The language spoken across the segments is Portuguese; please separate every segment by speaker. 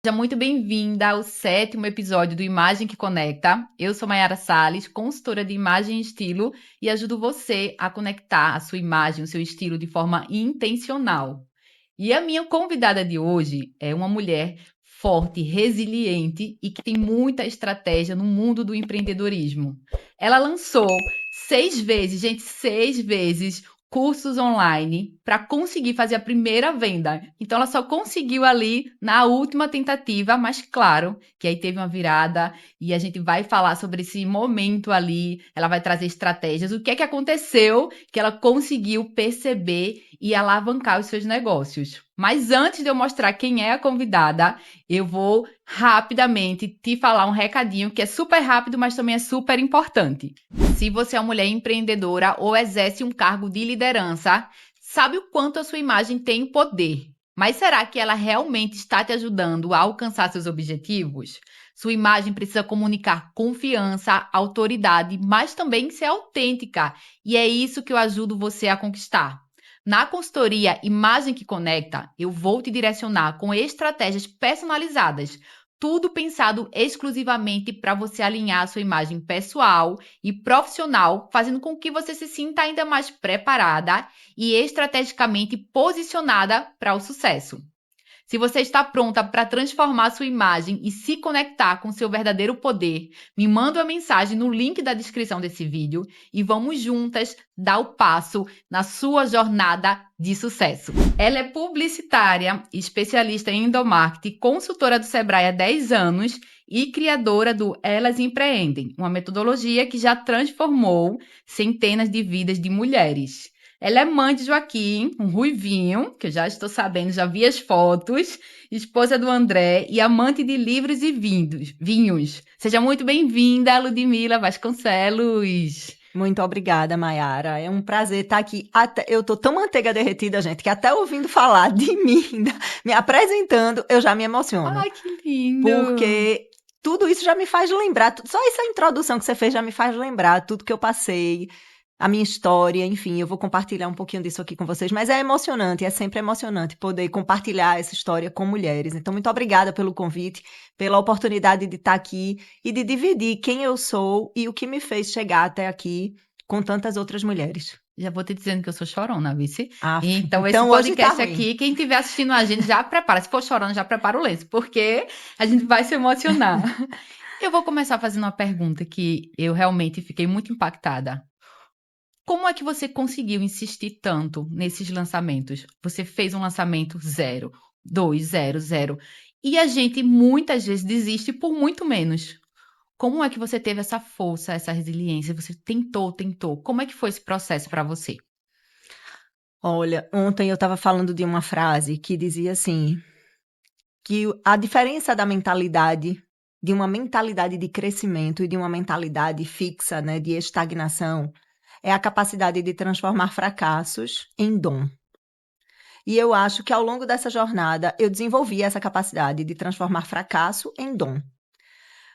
Speaker 1: Seja muito bem-vinda ao 7º episódio do Imagem que Conecta. Eu sou Mayara Salles, consultora de imagem e estilo, e ajudo você a conectar a sua imagem, o seu estilo de forma intencional. E a minha convidada de hoje é uma mulher forte, resiliente e que tem muita estratégia no mundo do empreendedorismo. Ela lançou 6 vezes, gente, 6 vezes cursos online para conseguir fazer a primeira venda. Então ela só conseguiu ali na última tentativa, mas claro que aí teve uma virada e a gente vai falar sobre esse momento ali. Ela vai trazer estratégias, o que é que aconteceu que ela conseguiu perceber e alavancar os seus negócios. Mas antes de eu mostrar quem é a convidada, eu vou rapidamente te falar um recadinho que é super rápido, mas também é super importante. Se você é uma mulher empreendedora ou exerce um cargo de liderança, sabe o quanto a sua imagem tem poder. Mas será que ela realmente está te ajudando a alcançar seus objetivos? Sua imagem precisa comunicar confiança, autoridade, mas também ser autêntica. E é isso que eu ajudo você a conquistar. Na consultoria Imagem que Conecta, eu vou te direcionar com estratégias personalizadas, tudo pensado exclusivamente para você alinhar a sua imagem pessoal e profissional, fazendo com que você se sinta ainda mais preparada e estrategicamente posicionada para o sucesso. Se você está pronta para transformar sua imagem e se conectar com seu verdadeiro poder, me manda uma mensagem no link da descrição desse vídeo e vamos juntas dar o passo na sua jornada de sucesso. Ela é publicitária, especialista em endomarketing, consultora do Sebrae há 10 anos e criadora do Elas Empreendem, uma metodologia que já transformou centenas de vidas de mulheres. Ela é mãe de Joaquim, um ruivinho, que eu já estou sabendo, já vi as fotos, esposa do André e amante de livros e vinhos. Seja muito bem-vinda, Ludmila Vasconcelos.
Speaker 2: Muito obrigada, Mayara. É um prazer estar aqui. Eu tô tão manteiga derretida, gente, que até ouvindo falar de mim, me apresentando, eu já me emociono.
Speaker 1: Ai, que lindo!
Speaker 2: Porque tudo isso já me faz lembrar, só essa introdução que você fez já me faz lembrar tudo que eu passei, a minha história, enfim, eu vou compartilhar um pouquinho disso aqui com vocês, mas é emocionante, é sempre emocionante poder compartilhar essa história com mulheres. Então, muito obrigada pelo convite, pela oportunidade de estar aqui e de dividir quem eu sou e o que me fez chegar até aqui com tantas outras mulheres.
Speaker 1: Já vou te dizendo que eu sou chorona, vice.
Speaker 2: Aff,
Speaker 1: Então, esse
Speaker 2: então hoje tá
Speaker 1: podcast
Speaker 2: ruim.
Speaker 1: aqui, quem estiver assistindo a gente já prepara. Se for chorando, já prepara o lenço, porque a gente vai se emocionar. Eu vou começar fazendo uma pergunta que eu realmente fiquei muito impactada. Como é que você conseguiu insistir tanto nesses lançamentos? Você fez um lançamento zero, dois, zero, zero. E a gente muitas vezes desiste por muito menos. Como é que você teve essa força, essa resiliência? Você tentou, tentou. Como é que foi esse processo para você?
Speaker 2: Olha, ontem eu estava falando de uma frase que dizia assim, que a diferença da mentalidade, de uma mentalidade de crescimento e de uma mentalidade fixa, né, de estagnação, é a capacidade de transformar fracassos em dom. E eu acho que ao longo dessa jornada eu desenvolvi essa capacidade de transformar fracasso em dom.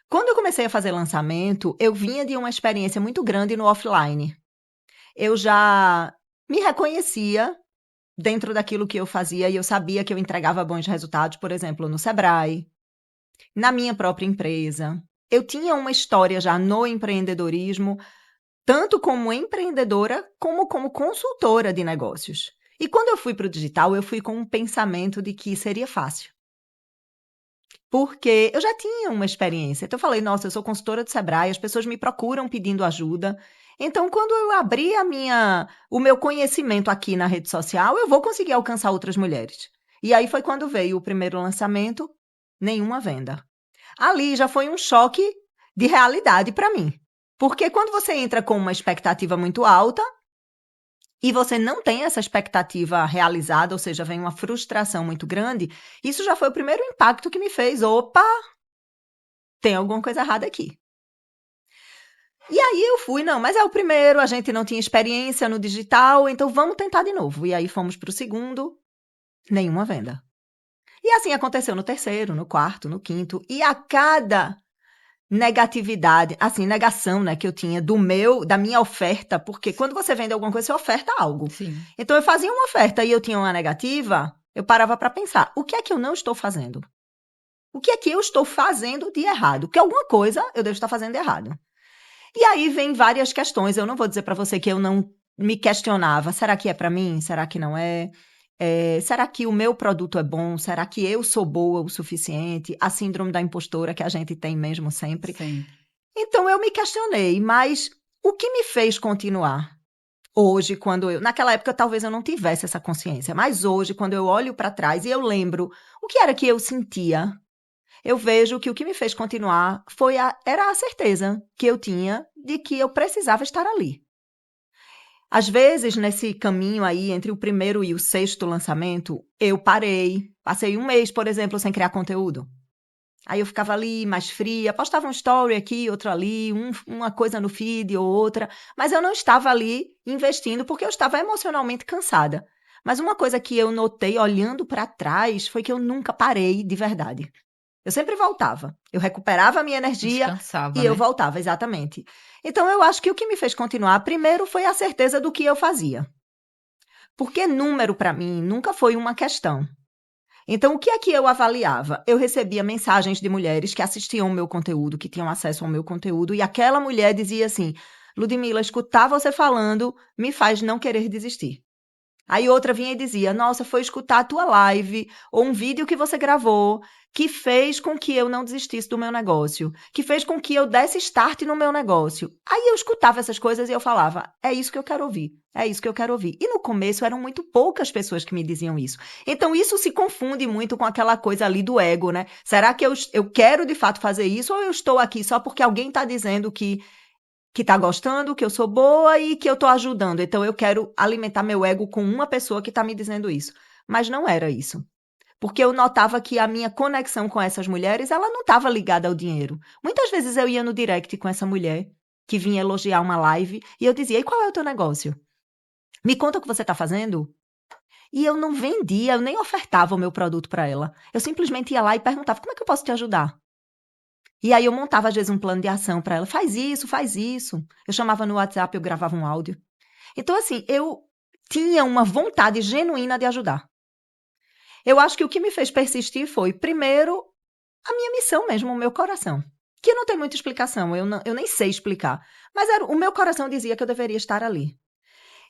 Speaker 2: Quando eu comecei a fazer lançamento, eu vinha de uma experiência muito grande no offline. Eu já me reconhecia dentro daquilo que eu fazia e eu sabia que eu entregava bons resultados, por exemplo, no Sebrae, na minha própria empresa. Eu tinha uma história já no empreendedorismo, tanto como empreendedora, como consultora de negócios. E quando eu fui para o digital, eu fui com um pensamento de que seria fácil. Porque eu já tinha uma experiência. Então eu falei, nossa, eu sou consultora do Sebrae, as pessoas me procuram pedindo ajuda. Então, quando eu abrir o meu conhecimento aqui na rede social, eu vou conseguir alcançar outras mulheres. E aí foi quando veio o primeiro lançamento, nenhuma venda. Ali já foi um choque de realidade para mim. Porque quando você entra com uma expectativa muito alta e você não tem essa expectativa realizada, ou seja, vem uma frustração muito grande, isso já foi o primeiro impacto que me fez, opa, tem alguma coisa errada aqui. E aí eu fui, não, mas é o primeiro, a gente não tinha experiência no digital, então vamos tentar de novo. E aí fomos para o segundo, nenhuma venda. E assim aconteceu no terceiro, no quarto, no quinto, e a cada negatividade, assim, negação, né, que eu tinha da minha oferta, porque quando você vende alguma coisa, você oferta algo.
Speaker 1: Sim.
Speaker 2: Então eu fazia uma oferta e eu tinha uma negativa, eu parava para pensar, o que é que eu não estou fazendo? O que é que eu estou fazendo de errado? Que alguma coisa eu devo estar fazendo de errado. E aí vem várias questões. Eu não vou dizer para você que eu não me questionava. Será que é para mim? Será que não é? Será que o meu produto é bom? Será que eu sou boa o suficiente? A síndrome da impostora que a gente tem mesmo sempre.
Speaker 1: Sempre.
Speaker 2: Então eu me questionei, mas o que me fez continuar? Hoje, naquela época talvez eu não tivesse essa consciência, mas hoje, quando eu olho para trás e eu lembro o que era que eu sentia, eu vejo que o que me fez continuar era a certeza que eu tinha de que eu precisava estar ali. Às vezes, nesse caminho aí, entre o primeiro e o sexto lançamento, eu passei 1 mês, por exemplo, sem criar conteúdo. Aí eu ficava ali mais fria, postava um story aqui, outro ali, uma coisa no feed ou outra, mas eu não estava ali investindo porque eu estava emocionalmente cansada. Mas uma coisa que eu notei olhando para trás foi que eu nunca parei de verdade. Eu sempre voltava. Eu recuperava a minha energia
Speaker 1: Descansava,
Speaker 2: e eu
Speaker 1: né?
Speaker 2: voltava, exatamente. Então eu acho que o que me fez continuar primeiro foi a certeza do que eu fazia. Porque número para mim nunca foi uma questão. Então, o que é que eu avaliava? Eu recebia mensagens de mulheres que assistiam o meu conteúdo, que tinham acesso ao meu conteúdo, e aquela mulher dizia assim: Ludmila, escutar você falando me faz não querer desistir. Aí outra vinha e dizia: Nossa, foi escutar a tua live ou um vídeo que você gravou que fez com que eu não desistisse do meu negócio, que fez com que eu desse start no meu negócio. Aí eu escutava essas coisas e eu falava: É isso que eu quero ouvir, é isso que eu quero ouvir. E no começo eram muito poucas pessoas que me diziam isso. Então isso se confunde muito com aquela coisa ali do ego, né? Será que eu quero de fato fazer isso ou eu estou aqui só porque alguém está dizendo que tá gostando, que eu sou boa e que eu tô ajudando. Então eu quero alimentar meu ego com uma pessoa que tá me dizendo isso. Mas não era isso. Porque eu notava que a minha conexão com essas mulheres, ela não estava ligada ao dinheiro. Muitas vezes eu ia no direct com essa mulher que vinha elogiar uma live e eu dizia: "E qual é o teu negócio? Me conta o que você está fazendo?" E eu não vendia, eu nem ofertava o meu produto para ela. Eu simplesmente ia lá e perguntava: "Como é que eu posso te ajudar?" E aí eu montava às vezes um plano de ação para ela: "Faz isso, faz isso." Eu chamava no WhatsApp, eu gravava um áudio. Então, assim, eu tinha uma vontade genuína de ajudar. Eu acho que o que me fez persistir foi, primeiro, a minha missão mesmo, o meu coração. Que não tem muita explicação, eu nem sei explicar. Mas o meu coração dizia que eu deveria estar ali.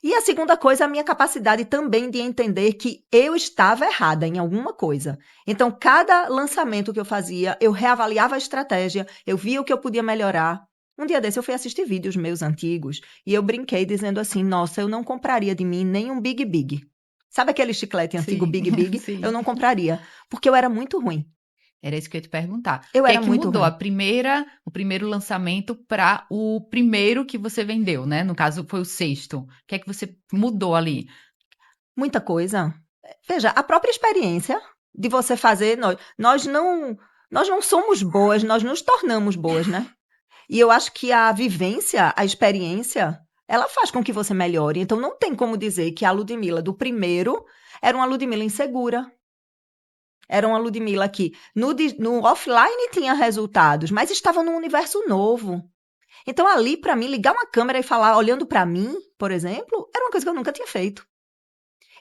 Speaker 2: E a segunda coisa, a minha capacidade também de entender que eu estava errada em alguma coisa. Então, cada lançamento que eu fazia, eu reavaliava a estratégia, eu via o que eu podia melhorar. Um dia desse eu fui assistir vídeos meus antigos e eu brinquei dizendo assim: Nossa, eu não compraria de mim nem um Big Big. Sabe aquele chiclete antigo
Speaker 1: Sim,
Speaker 2: Big Big? Eu
Speaker 1: sim.
Speaker 2: não compraria, porque eu era muito ruim.
Speaker 1: Era isso que eu ia te perguntar. O
Speaker 2: Eu
Speaker 1: que é
Speaker 2: era
Speaker 1: que
Speaker 2: muito
Speaker 1: mudou
Speaker 2: ruim.
Speaker 1: o primeiro lançamento para o primeiro que você vendeu, né? No caso, foi o sexto. O que é que você mudou ali?
Speaker 2: Muita coisa. Veja, a própria experiência de você fazer, nós não somos boas, nós nos tornamos boas, né? E eu acho que a vivência, a experiência, ela faz com que você melhore. Então não tem como dizer que a Ludmila do primeiro era uma Ludmila insegura. Era uma Ludmila que no offline tinha resultados, mas estava num universo novo. Então ali, para mim, ligar uma câmera e falar olhando para mim, por exemplo, era uma coisa que eu nunca tinha feito.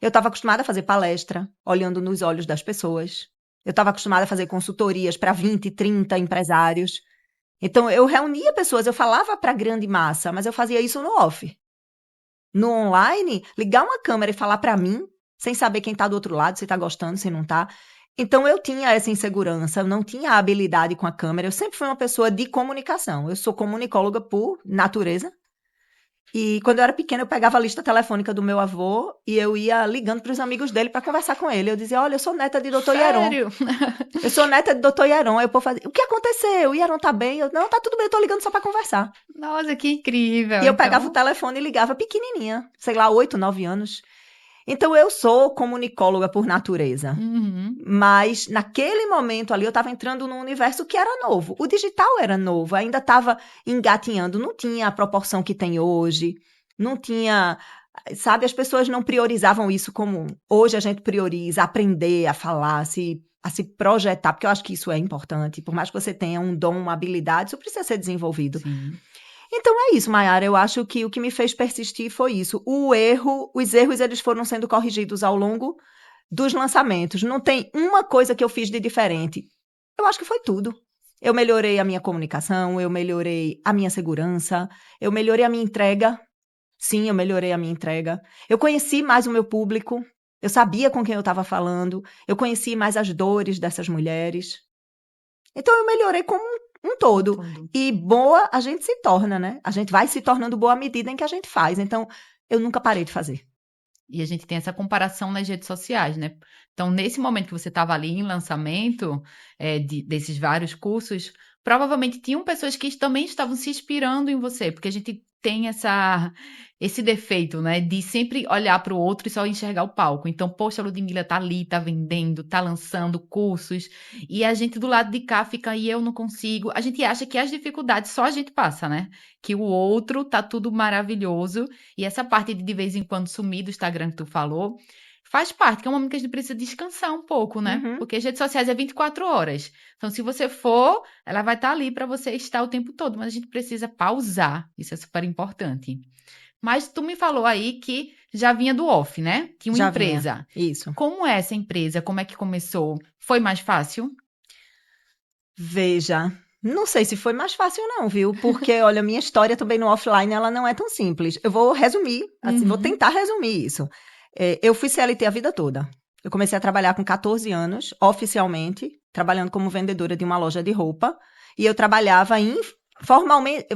Speaker 2: Eu estava acostumada a fazer palestra, olhando nos olhos das pessoas. Eu estava acostumada a fazer consultorias para 20, 30 empresários. Então, eu reunia pessoas, eu falava para a grande massa, mas eu fazia isso no off. No online, ligar uma câmera e falar para mim, sem saber quem está do outro lado, se está gostando, se não está. Então, eu tinha essa insegurança, eu não tinha habilidade com a câmera. Eu sempre fui uma pessoa de comunicação. Eu sou comunicóloga por natureza. E quando eu era pequena, eu pegava a lista telefônica do meu avô e eu ia ligando para os amigos dele para conversar com ele. Eu dizia: Olha, eu sou neta de doutor Hieron.
Speaker 1: Sério?
Speaker 2: Eu sou neta de doutor Hieron. Aí o povo fazia: O que aconteceu? O Hieron tá bem? Eu: Não, tá tudo bem, eu tô ligando só para conversar.
Speaker 1: Nossa, que
Speaker 2: E
Speaker 1: incrível.
Speaker 2: eu pegava o
Speaker 1: Então,
Speaker 2: telefone e ligava pequenininha, sei lá, 8, 9 anos. Então eu sou comunicóloga por natureza.
Speaker 1: uhum,
Speaker 2: Mas naquele momento ali eu estava entrando num universo que era novo. O digital era novo, ainda estava engatinhando, não tinha a proporção que tem hoje, não tinha, sabe, as pessoas não priorizavam isso como hoje a gente prioriza, aprender a falar, a se projetar, porque eu acho que isso é importante. Por mais que você tenha um dom, uma habilidade, isso precisa ser desenvolvido.
Speaker 1: sim.
Speaker 2: Então é isso, Mayara. Eu acho que o que me fez persistir foi isso. Os erros, eles foram sendo corrigidos ao longo dos lançamentos. Não tem uma coisa que eu fiz de diferente. Eu eu acho que foi tudo. Eu melhorei a minha comunicação, eu melhorei a minha segurança, eu melhorei a minha entrega. Sim, eu melhorei a minha entrega. Eu conheci mais o meu público, eu sabia com quem eu estava falando, eu conheci mais as dores dessas mulheres. Então, eu melhorei como um todo.
Speaker 1: Tudo.
Speaker 2: E boa a gente se torna, né? A gente vai se tornando boa à medida em que a gente faz. Então, eu nunca parei de fazer.
Speaker 1: E a gente tem essa comparação nas redes sociais, né? Então, nesse momento que você estava ali em lançamento desses vários cursos, provavelmente tinham pessoas que também estavam se inspirando em você, porque a gente tem esse defeito, né? De sempre olhar para o outro e só enxergar o palco. Então, poxa, a Ludmilla tá ali, tá vendendo, tá lançando cursos, e a gente do lado de cá fica, e eu não consigo. A gente acha que as dificuldades só a gente passa, né? Que o outro tá tudo maravilhoso. E essa parte de vez em quando sumir do Instagram que tu falou, faz parte, que é um momento que a gente precisa descansar um pouco, né?
Speaker 2: Uhum.
Speaker 1: Porque as redes sociais é 24 horas. Então, se você for, ela vai estar ali para você estar o tempo todo, mas a gente precisa pausar. Isso é super importante. Mas tu me falou aí que já vinha do off, né? Tinha uma
Speaker 2: Já vinha.
Speaker 1: empresa.
Speaker 2: Isso.
Speaker 1: Como é essa empresa? Como é que começou? Foi mais fácil?
Speaker 2: Veja, não sei se foi mais fácil não, viu? Porque, olha, minha história também no offline, ela não é tão simples. Eu vou resumir, assim, vou
Speaker 1: Uhum.
Speaker 2: tentar resumir isso. Eu fui CLT a vida toda. Eu comecei a trabalhar com 14 anos, oficialmente, trabalhando como vendedora de uma loja de roupa. E eu trabalhava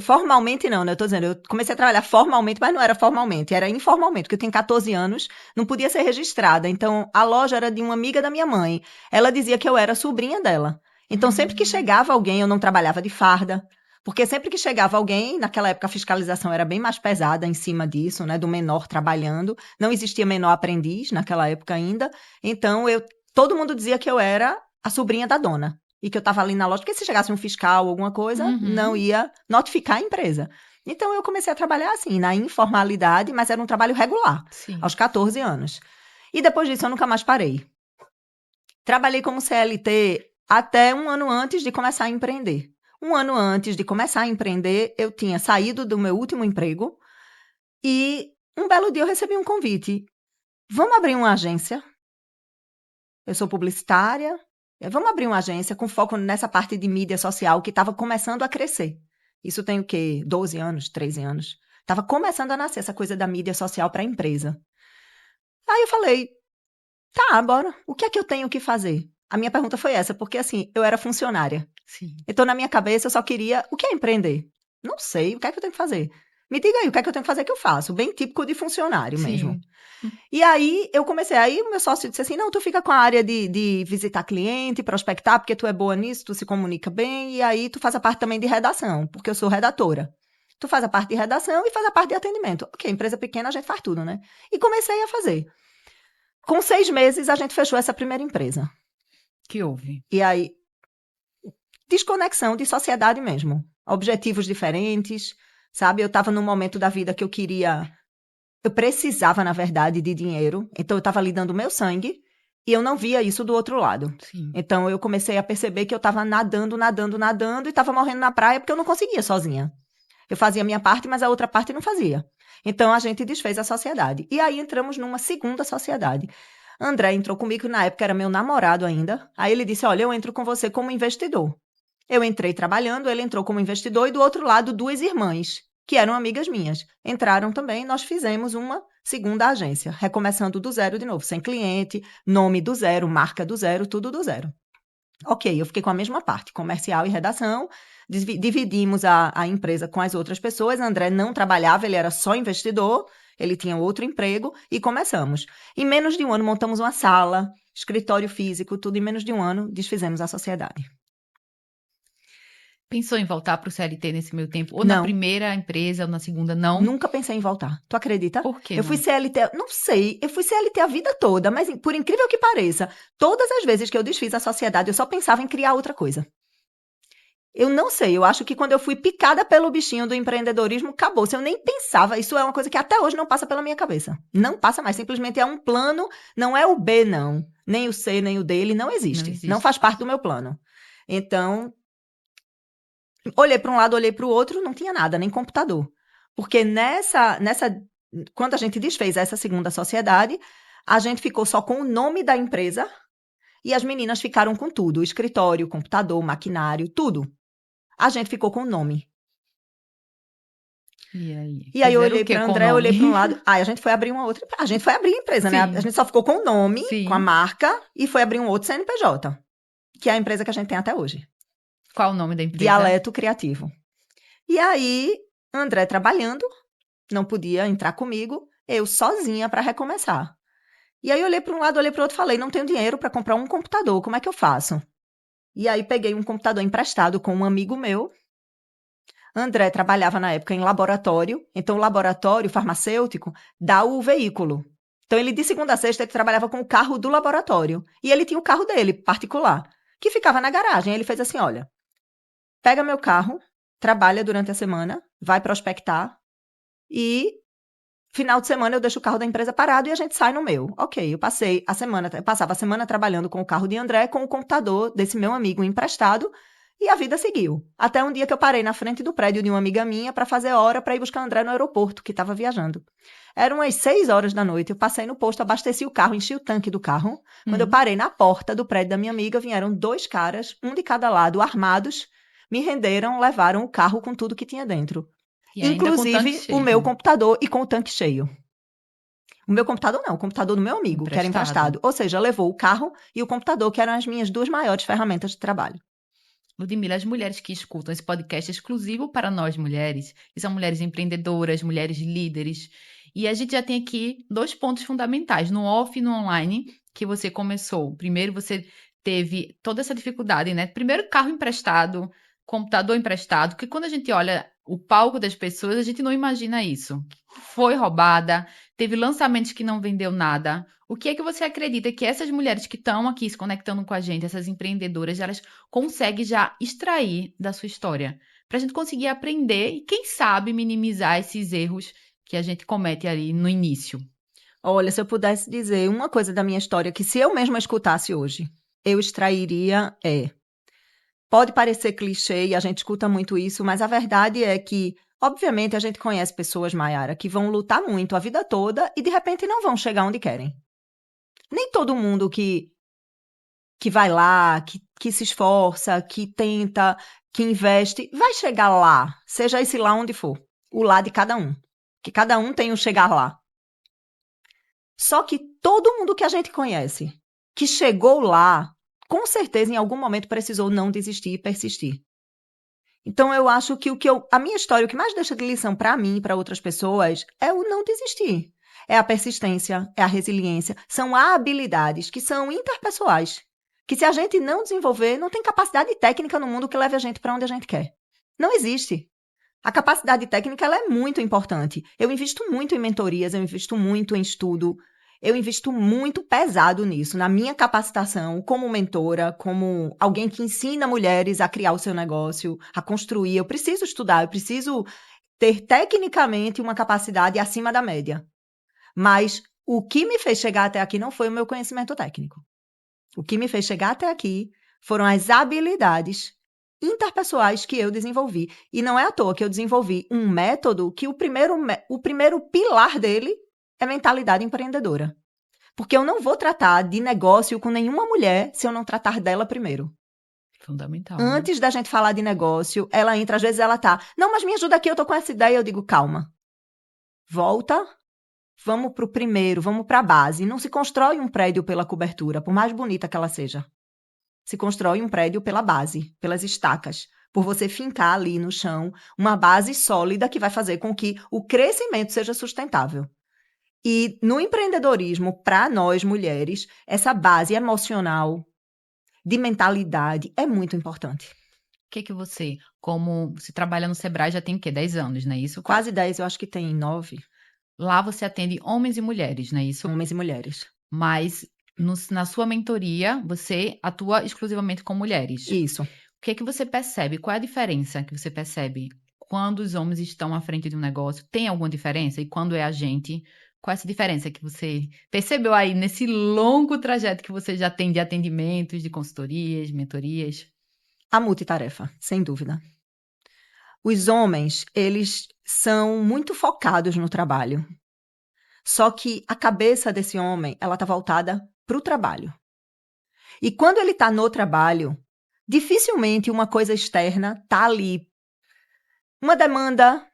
Speaker 2: formalmente não, né? Eu tô dizendo, eu comecei a trabalhar formalmente, mas não era formalmente, era informalmente, porque eu tenho 14 anos, não podia ser registrada. Então, a loja era de uma amiga da minha mãe. Ela dizia que eu era sobrinha dela. Então, sempre que
Speaker 1: Hum.
Speaker 2: chegava alguém, eu não trabalhava de farda, porque sempre que chegava alguém, naquela época a fiscalização era bem mais pesada em cima disso, né, do menor trabalhando. Não existia menor aprendiz naquela época ainda. Então, todo mundo dizia que eu era a sobrinha da dona e que eu estava ali na loja, porque se chegasse um fiscal ou alguma coisa, não
Speaker 1: Uhum.
Speaker 2: ia notificar a empresa. Então, eu comecei a trabalhar assim, na informalidade, mas era um trabalho regular,
Speaker 1: Sim.
Speaker 2: aos 14 anos. E depois disso, eu nunca mais parei. Trabalhei como CLT até um ano antes de começar a empreender. Um ano antes de começar a empreender, eu tinha saído do meu último emprego e um belo dia eu recebi um convite. Vamos abrir uma agência? Eu sou publicitária. Vamos abrir uma agência com foco nessa parte de mídia social que estava começando a crescer. Isso tem o quê? 12 anos, 13 anos. Estava começando a nascer essa coisa da mídia social para a empresa. Aí eu falei, tá, bora. O que é que eu tenho que fazer? A minha pergunta foi essa, porque assim, eu era funcionária.
Speaker 1: Sim.
Speaker 2: Então, na minha cabeça, eu só queria. O que é empreender? Não sei, o que é que eu tenho que fazer? Me diga aí, o que é que eu tenho que fazer que eu faço? Bem típico de funcionário mesmo.
Speaker 1: Sim.
Speaker 2: E aí, eu comecei. Aí, o meu sócio disse assim: não, tu fica com a área de visitar cliente, prospectar, porque tu é boa nisso, tu se comunica bem, e aí tu faz a parte também de redação, porque eu sou redatora. Tu faz a parte de redação e faz a parte de atendimento. Ok, empresa pequena, a gente faz tudo, né? E comecei a fazer. Com 6 meses, a gente fechou essa primeira empresa.
Speaker 1: Que houve?
Speaker 2: E aí, desconexão de sociedade mesmo. Objetivos diferentes, sabe? Eu estava num momento da vida que eu precisava, na verdade, de dinheiro. Então, eu estava ali dando meu sangue e eu não via isso do outro lado.
Speaker 1: Sim.
Speaker 2: Então, eu comecei a perceber que eu estava nadando, nadando, nadando e estava morrendo na praia porque eu não conseguia sozinha. Eu fazia a minha parte, mas a outra parte não fazia. Então, a gente desfez a sociedade. E aí, entramos numa segunda sociedade. André entrou comigo, que na época era meu namorado ainda. Aí ele disse, olha, eu entro com você como investidor. Eu entrei trabalhando, ele entrou como investidor e do outro lado duas irmãs, que eram amigas minhas. Entraram também, nós fizemos uma segunda agência, recomeçando do zero de novo, sem cliente, nome do zero, marca do zero, tudo do zero. Ok, eu fiquei com a mesma parte, comercial e redação, dividimos a empresa com as outras pessoas, André não trabalhava, ele era só investidor, ele tinha outro emprego e começamos. Em menos de um ano montamos uma sala, escritório físico, tudo em menos de um ano desfizemos a sociedade.
Speaker 1: Pensou em voltar para o CLT nesse meio tempo? Ou na
Speaker 2: Não,
Speaker 1: primeira empresa, ou na segunda, não?
Speaker 2: nunca pensei em voltar. Tu acredita?
Speaker 1: Por que
Speaker 2: Eu fui
Speaker 1: não?
Speaker 2: CLT, não sei, eu fui CLT a vida toda, mas por incrível que pareça, todas as vezes que eu desfiz a sociedade, eu só pensava em criar outra coisa. Eu não sei, eu acho que quando eu fui picada pelo bichinho do empreendedorismo, acabou. Se eu nem pensava, isso é uma coisa que até hoje não passa pela minha cabeça. Não passa mais, simplesmente é um plano, não é o B, não. Nem o C, nem o D, ele não
Speaker 1: Não
Speaker 2: existe. Não
Speaker 1: existe.
Speaker 2: faz parte do meu plano. Então, olhei para um lado, olhei para o outro, não tinha nada, nem computador. Porque quando a gente desfez essa segunda sociedade, a gente ficou só com o nome da empresa E as meninas ficaram com tudo, escritório, computador, maquinário, tudo. A gente ficou com o nome.
Speaker 1: E aí?
Speaker 2: E aí eu
Speaker 1: Fizeram o
Speaker 2: olhei
Speaker 1: que
Speaker 2: para
Speaker 1: com o
Speaker 2: André, olhei para um
Speaker 1: nome?
Speaker 2: lado, aí a gente foi abrir uma outra, a gente foi abrir a empresa, né? A
Speaker 1: Sim,
Speaker 2: gente só ficou com o nome, com a
Speaker 1: sim.
Speaker 2: marca e foi abrir um outro CNPJ, que é a empresa que a gente tem até hoje.
Speaker 1: Qual o nome da empresa?
Speaker 2: Dialeto Criativo. E aí, André trabalhando, não podia entrar comigo, eu sozinha para recomeçar. E aí eu olhei para um lado, olhei para o outro, falei, não tenho dinheiro para comprar um computador, como é que eu faço? E aí peguei um computador emprestado com um amigo meu. André trabalhava na época em laboratório, então o laboratório farmacêutico dá o veículo. Então ele de segunda a sexta ele trabalhava com o carro do laboratório e ele tinha o carro dele particular, que ficava na garagem. Ele fez assim, olha, pega meu carro, trabalha durante a semana, vai prospectar e final de semana eu deixo o carro da empresa parado e a gente sai no meu. Ok, eu passava a semana trabalhando com o carro de André, com o computador desse meu amigo emprestado, e a vida seguiu. Até um dia que eu parei na frente do prédio de uma amiga minha para fazer hora para ir buscar André no aeroporto, que estava viajando. Eram umas 6 horas da noite, eu passei no posto, abasteci o carro, enchi o tanque do carro. Quando eu parei na porta do prédio da minha amiga, vieram 2 caras, um de cada lado, armados, me renderam, levaram o carro com tudo que tinha dentro.
Speaker 1: E ainda com o tanque
Speaker 2: Inclusive o meu
Speaker 1: cheio.
Speaker 2: computador e com o tanque cheio. O meu computador não, o computador do meu amigo, que era
Speaker 1: Emprestado.
Speaker 2: emprestado. Ou seja, levou o carro e o computador, que eram as minhas 2 maiores ferramentas de trabalho.
Speaker 1: Ludmila, as mulheres que escutam esse podcast é exclusivo para nós mulheres, que são mulheres empreendedoras, mulheres líderes. E a gente já tem aqui 2 pontos fundamentais, no off e no online, que você começou. Primeiro, você teve toda essa dificuldade, né? Primeiro, carro emprestado, computador emprestado, que quando a gente olha o palco das pessoas, a gente não imagina isso. Foi roubada, teve lançamentos que não vendeu nada. O que é que você acredita que essas mulheres que estão aqui se conectando com a gente, essas empreendedoras, elas consegue já extrair da sua história, para a gente conseguir aprender e, quem sabe, minimizar esses erros que a gente comete ali no início.
Speaker 2: Olha, se eu pudesse dizer uma coisa da minha história que se eu mesma escutasse hoje, eu extrairia pode parecer clichê e a gente escuta muito isso, mas a verdade é que, obviamente, a gente conhece pessoas, Mayara, que vão lutar muito a vida toda e de repente não vão chegar onde querem. Nem todo mundo que vai lá, que se esforça, que tenta, que investe, vai chegar lá, seja esse lá onde for, o lá de cada um. Que cada um tem o chegar lá. Só que todo mundo que a gente conhece, que chegou lá, com certeza em algum momento precisou não desistir e persistir. Então eu acho que a minha história, o que mais deixa de lição para mim e para outras pessoas é o não desistir. É a persistência, é a resiliência, são habilidades que são interpessoais, que se a gente não desenvolver, não tem capacidade técnica no mundo que leve a gente para onde a gente quer. Não existe. A capacidade técnica ela é muito importante. Eu invisto muito em mentorias, eu invisto muito em estudo, eu invisto muito pesado nisso, na minha capacitação como mentora, como alguém que ensina mulheres a criar o seu negócio, a construir. Eu preciso estudar, eu preciso ter tecnicamente uma capacidade acima da média. Mas o que me fez chegar até aqui não foi o meu conhecimento técnico. O que me fez chegar até aqui foram as habilidades interpessoais que eu desenvolvi. E não é à toa que eu desenvolvi um método que o primeiro pilar dele é mentalidade empreendedora. Porque eu não vou tratar de negócio com nenhuma mulher se eu não tratar dela primeiro.
Speaker 1: Fundamental, né?
Speaker 2: Antes da gente falar de negócio, ela entra, às vezes ela tá, não, mas me ajuda aqui, eu tô com essa ideia, eu digo, calma, volta, vamos pro primeiro, vamos pra base. Não se constrói um prédio pela cobertura, por mais bonita que ela seja. Se constrói um prédio pela base, pelas estacas, por você fincar ali no chão uma base sólida que vai fazer com que o crescimento seja sustentável. E no empreendedorismo, para nós mulheres, essa base emocional, de mentalidade, é muito importante.
Speaker 1: O que você, como você trabalha no Sebrae já tem o quê? 10 anos, não é isso?
Speaker 2: Quase 10, eu acho que tem 9,
Speaker 1: Lá você atende homens e mulheres, não é isso?
Speaker 2: homens e mulheres.
Speaker 1: Mas na sua mentoria, você atua exclusivamente com mulheres.
Speaker 2: Isso.
Speaker 1: O que você percebe? Qual é a diferença que você percebe quando os homens estão à frente de um negócio? Tem alguma diferença? E quando é a gente? Qual é essa diferença que você percebeu aí nesse longo trajeto que você já tem de atendimentos, de consultorias, mentorias?
Speaker 2: A multitarefa, sem dúvida. Os homens, eles são muito focados no trabalho. Só que a cabeça desse homem, ela tá voltada para o trabalho. E quando ele está no trabalho, dificilmente uma coisa externa está ali. Uma demanda,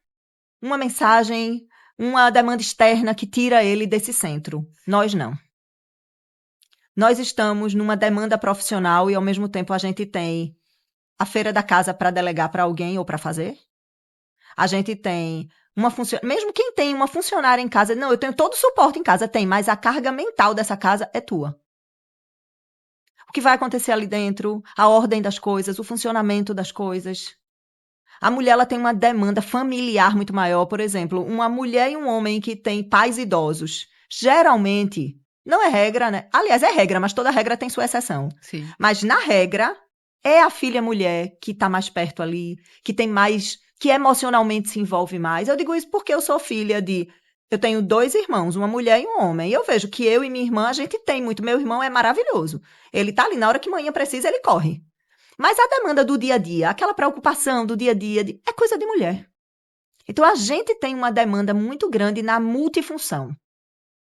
Speaker 2: uma mensagem, uma demanda externa que tira ele desse centro. Nós não. Nós estamos numa demanda profissional e, ao mesmo tempo, a gente tem a feira da casa para delegar para alguém ou para fazer. A gente tem uma funcionária, mesmo quem tem uma funcionária em casa, não, eu tenho todo o suporte em casa, tem, mas a carga mental dessa casa é tua. O que vai acontecer ali dentro, a ordem das coisas, o funcionamento das coisas. A mulher ela tem uma demanda familiar muito maior, por exemplo, uma mulher e um homem que têm pais idosos, geralmente, não é regra, né? Aliás, é regra, mas toda regra tem sua exceção.
Speaker 1: Sim.
Speaker 2: Mas na regra, é a filha mulher que está mais perto ali, que tem mais, que emocionalmente se envolve mais. Eu digo isso porque eu sou filha de. Eu tenho 2 irmãos, uma mulher e um homem. E eu vejo que eu e minha irmã, a gente tem muito. Meu irmão é maravilhoso. Ele tá ali, na hora que manhã precisa, ele corre. Mas a demanda do dia a dia, aquela preocupação do dia a dia, é coisa de mulher. Então a gente tem uma demanda muito grande na multifunção.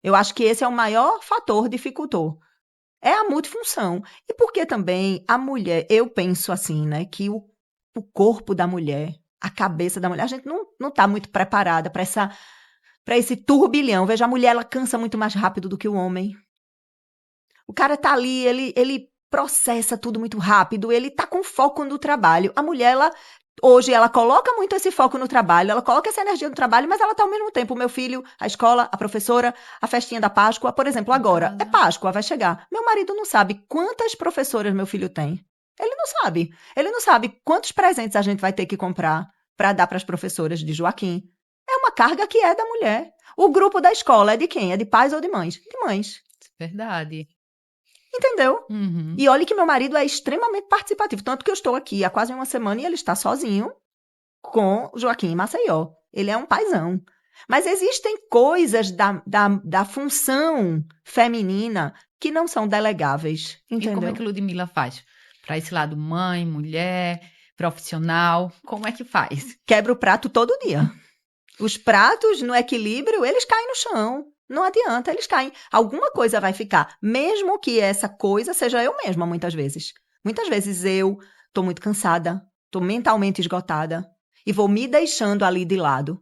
Speaker 2: Eu acho que esse é o maior fator dificultor. É a multifunção. E porque também a mulher, eu penso assim, né, que o corpo da mulher, a cabeça da mulher, a gente não está muito preparada para esse turbilhão. Veja, a mulher ela cansa muito mais rápido do que o homem. O cara tá ali, ele processa tudo muito rápido, ele tá com foco no trabalho. A mulher, hoje, ela coloca muito esse foco no trabalho, ela coloca essa energia no trabalho, mas ela tá ao mesmo tempo, o meu filho, a escola, a professora, a festinha da Páscoa, por exemplo, agora, é Páscoa, vai chegar. Meu marido não sabe quantas professoras meu filho tem. Ele não sabe. Ele não sabe quantos presentes a gente vai ter que comprar para dar para as professoras de Joaquim. É uma carga que é da mulher. O grupo da escola é de quem? É de pais ou de mães? De mães.
Speaker 1: Verdade.
Speaker 2: Entendeu?
Speaker 1: Uhum.
Speaker 2: E olha que meu marido é extremamente participativo. Tanto que eu estou aqui há quase uma semana e ele está sozinho com o Joaquim em Maceió. Ele é um paizão. Mas existem coisas da função feminina que não são delegáveis.
Speaker 1: E como é
Speaker 2: Entendeu?
Speaker 1: que Ludmilla faz? Para esse lado, mãe, mulher, profissional, como é que faz?
Speaker 2: Quebra o prato todo dia. Os pratos no equilíbrio, eles caem no chão. Não adianta, eles caem. Alguma coisa vai ficar, mesmo que essa coisa seja eu mesma, muitas vezes. Muitas vezes eu estou muito cansada, estou mentalmente esgotada e vou me deixando ali de lado,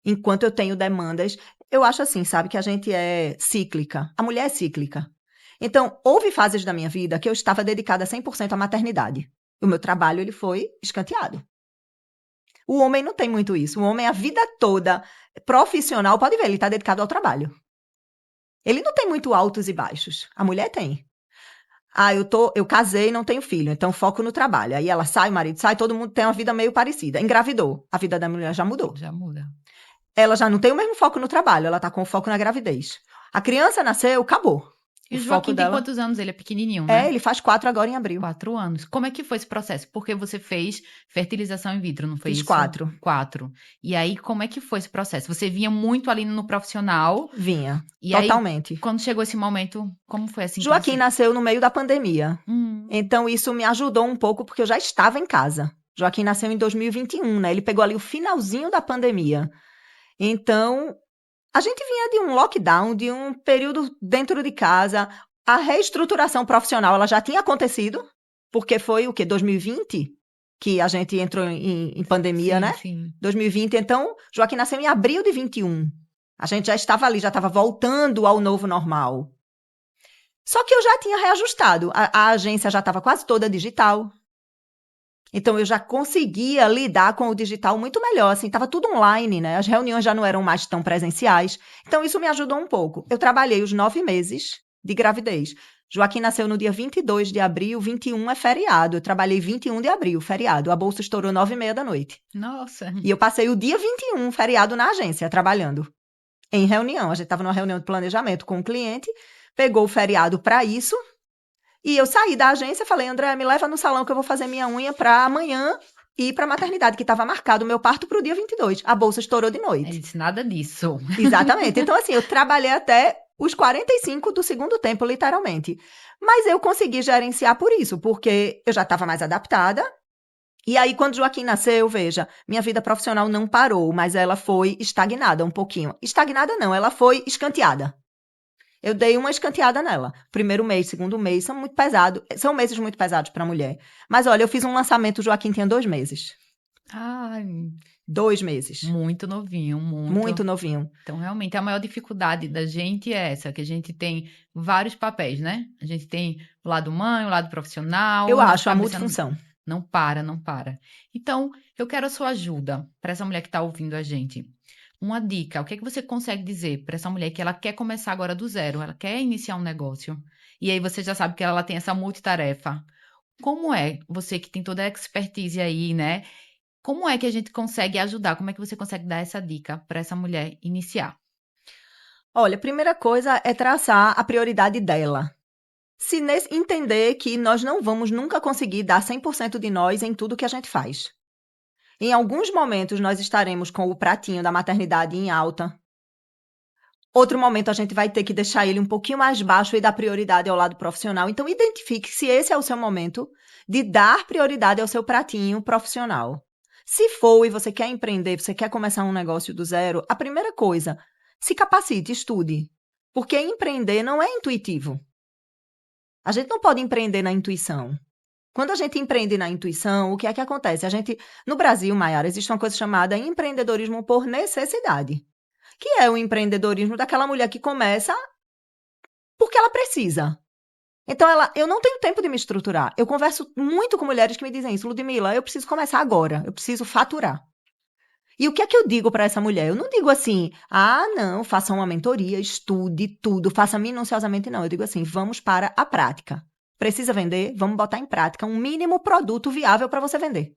Speaker 2: enquanto eu tenho demandas. Eu acho assim, sabe, que a gente é cíclica. A mulher é cíclica. Então, houve fases da minha vida que eu estava dedicada 100% à maternidade. O meu trabalho, ele foi escanteado. O homem não tem muito isso. O homem, a vida toda, profissional, pode ver, ele está dedicado ao trabalho. Ele não tem muito altos e baixos. A mulher tem. Ah, eu casei e não tenho filho, então foco no trabalho. Aí ela sai, o marido sai, todo mundo tem uma vida meio parecida. Engravidou, a vida da mulher já mudou.
Speaker 1: Já muda.
Speaker 2: Ela já não tem o mesmo foco no trabalho, ela está com foco na gravidez. A criança nasceu, acabou.
Speaker 1: E
Speaker 2: O
Speaker 1: o
Speaker 2: foco
Speaker 1: Joaquim tem
Speaker 2: dela
Speaker 1: quantos anos? Ele é pequenininho, né?
Speaker 2: ele faz 4 agora em abril.
Speaker 1: 4 anos. Como é que foi esse processo? Porque você fez fertilização in vitro, não foi
Speaker 2: Fiz
Speaker 1: isso?
Speaker 2: 4.
Speaker 1: 4. E aí, como é que foi esse processo? Você vinha muito ali no profissional,
Speaker 2: Vinha,
Speaker 1: e aí,
Speaker 2: totalmente.
Speaker 1: quando chegou esse momento, como foi assim que
Speaker 2: Joaquim
Speaker 1: você...
Speaker 2: nasceu no meio da pandemia.
Speaker 1: Hum,
Speaker 2: Então, isso me ajudou um pouco, porque eu já estava em casa. Joaquim nasceu em 2021, né? Ele pegou ali o finalzinho da pandemia. Então, a gente vinha de um lockdown, de um período dentro de casa. A reestruturação profissional, ela já tinha acontecido, porque foi o quê? 2020? Que a gente entrou em pandemia,
Speaker 1: sim,
Speaker 2: né?
Speaker 1: sim.
Speaker 2: 2020. Então, Joaquim nasceu em abril de 21. A gente já estava ali, já estava voltando ao novo normal. Só que eu já tinha reajustado. A agência já estava quase toda digital. Então, eu já conseguia lidar com o digital muito melhor. Assim, estava tudo online, né? As reuniões já não eram mais tão presenciais. Então, isso me ajudou um pouco. Eu trabalhei os 9 meses de gravidez. Joaquim nasceu no dia 22 de abril, 21 é feriado. Eu trabalhei 21 de abril, feriado. A bolsa estourou 9h30 da noite.
Speaker 1: Nossa.
Speaker 2: E eu passei o dia 21, feriado, na agência, trabalhando. Em reunião. A gente estava numa reunião de planejamento com o cliente, pegou o feriado para isso. E eu saí da agência e falei, André, me leva no salão que eu vou fazer minha unha para amanhã ir para a maternidade, que estava marcado o meu parto para o dia 22. A bolsa estourou de
Speaker 1: Ele
Speaker 2: noite.
Speaker 1: disse nada disso.
Speaker 2: Exatamente. Então, assim, eu trabalhei até os 45 do segundo tempo, literalmente. Mas eu consegui gerenciar por isso, porque eu já estava mais adaptada. E aí, quando Joaquim nasceu, veja, minha vida profissional não parou, mas ela foi estagnada um pouquinho. Estagnada não, ela foi escanteada. Eu dei uma escanteada nela. Primeiro mês, segundo mês, são muito pesados. São meses muito pesados para a mulher. Mas olha, eu fiz um lançamento, o Joaquim tinha 2 meses.
Speaker 1: Ai,
Speaker 2: 2 meses.
Speaker 1: muito novinho, muito.
Speaker 2: Muito novinho.
Speaker 1: Então, realmente, a maior dificuldade da gente é essa, que a gente tem vários papéis, né? A gente tem o lado mãe, o lado profissional,
Speaker 2: Eu
Speaker 1: nossa
Speaker 2: acho a
Speaker 1: cabeça não,
Speaker 2: multifunção.
Speaker 1: não para, não para. Então, eu quero a sua ajuda para essa mulher que está ouvindo a gente. Uma dica, o que é que você consegue dizer para essa mulher que ela quer começar agora do zero, ela quer iniciar um negócio, e aí você já sabe que ela tem essa multitarefa. Como é, você que tem toda a expertise aí, né? Como é que a gente consegue ajudar? Como é que você consegue dar essa dica para essa mulher iniciar?
Speaker 2: Olha, a primeira coisa é traçar a prioridade dela. Entender que nós não vamos nunca conseguir dar 100% de nós em tudo que a gente faz. Em alguns momentos, nós estaremos com o pratinho da maternidade em alta. Outro momento, a gente vai ter que deixar ele um pouquinho mais baixo e dar prioridade ao lado profissional. Então, identifique se esse é o seu momento de dar prioridade ao seu pratinho profissional. Se for e você quer empreender, você quer começar um negócio do zero, a primeira coisa, se capacite, estude. Porque empreender não é intuitivo. A gente não pode empreender na intuição. Quando a gente empreende na intuição, o que é que acontece? No Brasil, Maiara, existe uma coisa chamada empreendedorismo por necessidade, que é o empreendedorismo daquela mulher que começa porque ela precisa. Então, eu não tenho tempo de me estruturar. Eu converso muito com mulheres que me dizem isso. Ludmila, eu preciso começar agora, eu preciso faturar. E o que é que eu digo para essa mulher? Eu não digo assim, não, faça uma mentoria, estude tudo, faça minuciosamente, não. Eu digo assim, vamos para a prática. Precisa vender? Vamos botar em prática um mínimo produto viável para você vender.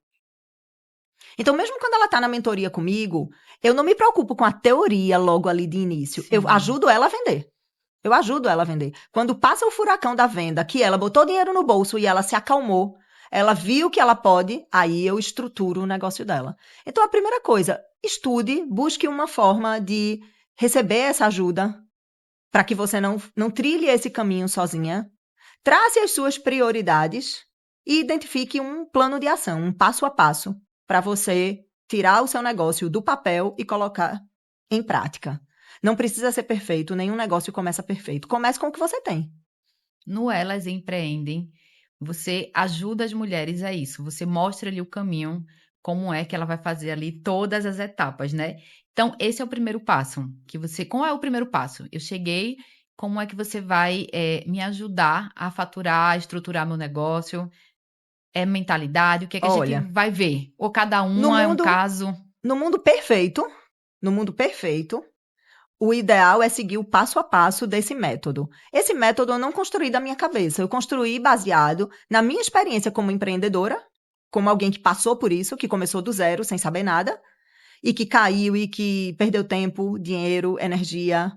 Speaker 2: Então, mesmo quando ela está na mentoria comigo, eu não me preocupo com a teoria logo ali de início. Eu
Speaker 1: Sim.
Speaker 2: ajudo ela a vender. Eu ajudo ela a vender. Quando passa o furacão da venda, que ela botou dinheiro no bolso e ela se acalmou, ela viu que ela pode, aí eu estruturo o negócio dela. Então, a primeira coisa, estude, busque uma forma de receber essa ajuda para que você não trilhe esse caminho sozinha. Trace as suas prioridades e identifique um plano de ação, um passo a passo, para você tirar o seu negócio do papel e colocar em prática. Não precisa ser perfeito, nenhum negócio começa perfeito. Comece com o que você tem.
Speaker 1: No Elas Empreendem, você ajuda as mulheres a isso, você mostra ali o caminho, como é que ela vai fazer ali todas as etapas, né? Então, esse é o primeiro passo, qual é o primeiro passo? Eu cheguei, como é que você vai me ajudar a faturar, a estruturar meu negócio? É mentalidade? O que é que a gente
Speaker 2: Olha,
Speaker 1: vai ver? Ou cada
Speaker 2: no
Speaker 1: uma é um
Speaker 2: mundo,
Speaker 1: caso?
Speaker 2: no mundo perfeito, no mundo perfeito, o ideal é seguir o passo a passo desse método. Esse método eu não construí da minha cabeça, eu construí baseado na minha experiência como empreendedora, como alguém que passou por isso, que começou do zero, sem saber nada, e que caiu e que perdeu tempo, dinheiro, energia.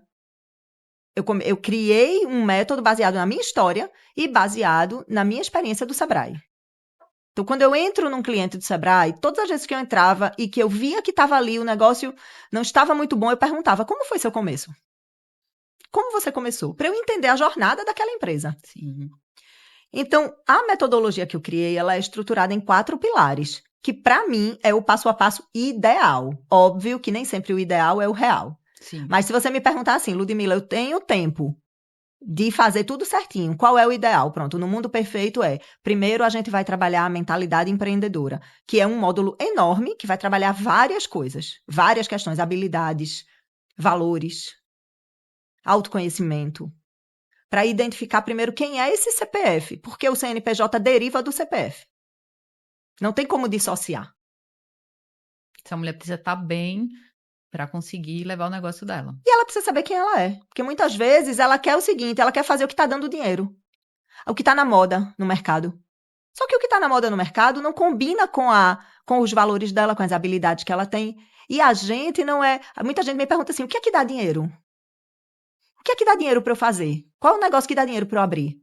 Speaker 2: Eu criei um método baseado na minha história e baseado na minha experiência do Sebrae. Então, quando eu entro num cliente do Sebrae, todas as vezes que eu entrava e que eu via que estava ali, o negócio não estava muito bom, eu perguntava, como foi seu começo? Como você começou? Para eu entender a jornada daquela empresa.
Speaker 1: Sim.
Speaker 2: Então, a metodologia que eu criei, ela é estruturada em 4 pilares, que para mim é o passo a passo ideal. Óbvio que nem sempre o ideal é o real.
Speaker 1: Sim.
Speaker 2: Mas se você me perguntar assim, Ludmila, eu tenho tempo de fazer tudo certinho, qual é o ideal? Pronto, no mundo perfeito primeiro a gente vai trabalhar a mentalidade empreendedora, que é um módulo enorme que vai trabalhar várias coisas, várias questões, habilidades, valores, autoconhecimento, para identificar primeiro quem é esse CPF, porque o CNPJ deriva do CPF. Não tem como dissociar.
Speaker 1: Essa mulher precisa estar bem para conseguir levar o negócio dela.
Speaker 2: E ela precisa saber quem ela é, porque muitas vezes ela quer o seguinte, ela quer fazer o que está dando dinheiro, o que está na moda no mercado. Só que o que está na moda no mercado não combina com os valores dela, com as habilidades que ela tem. E a gente não é. Muita gente me pergunta assim: o que é que dá dinheiro? O que é que dá dinheiro para eu fazer? Qual é o negócio que dá dinheiro para eu abrir?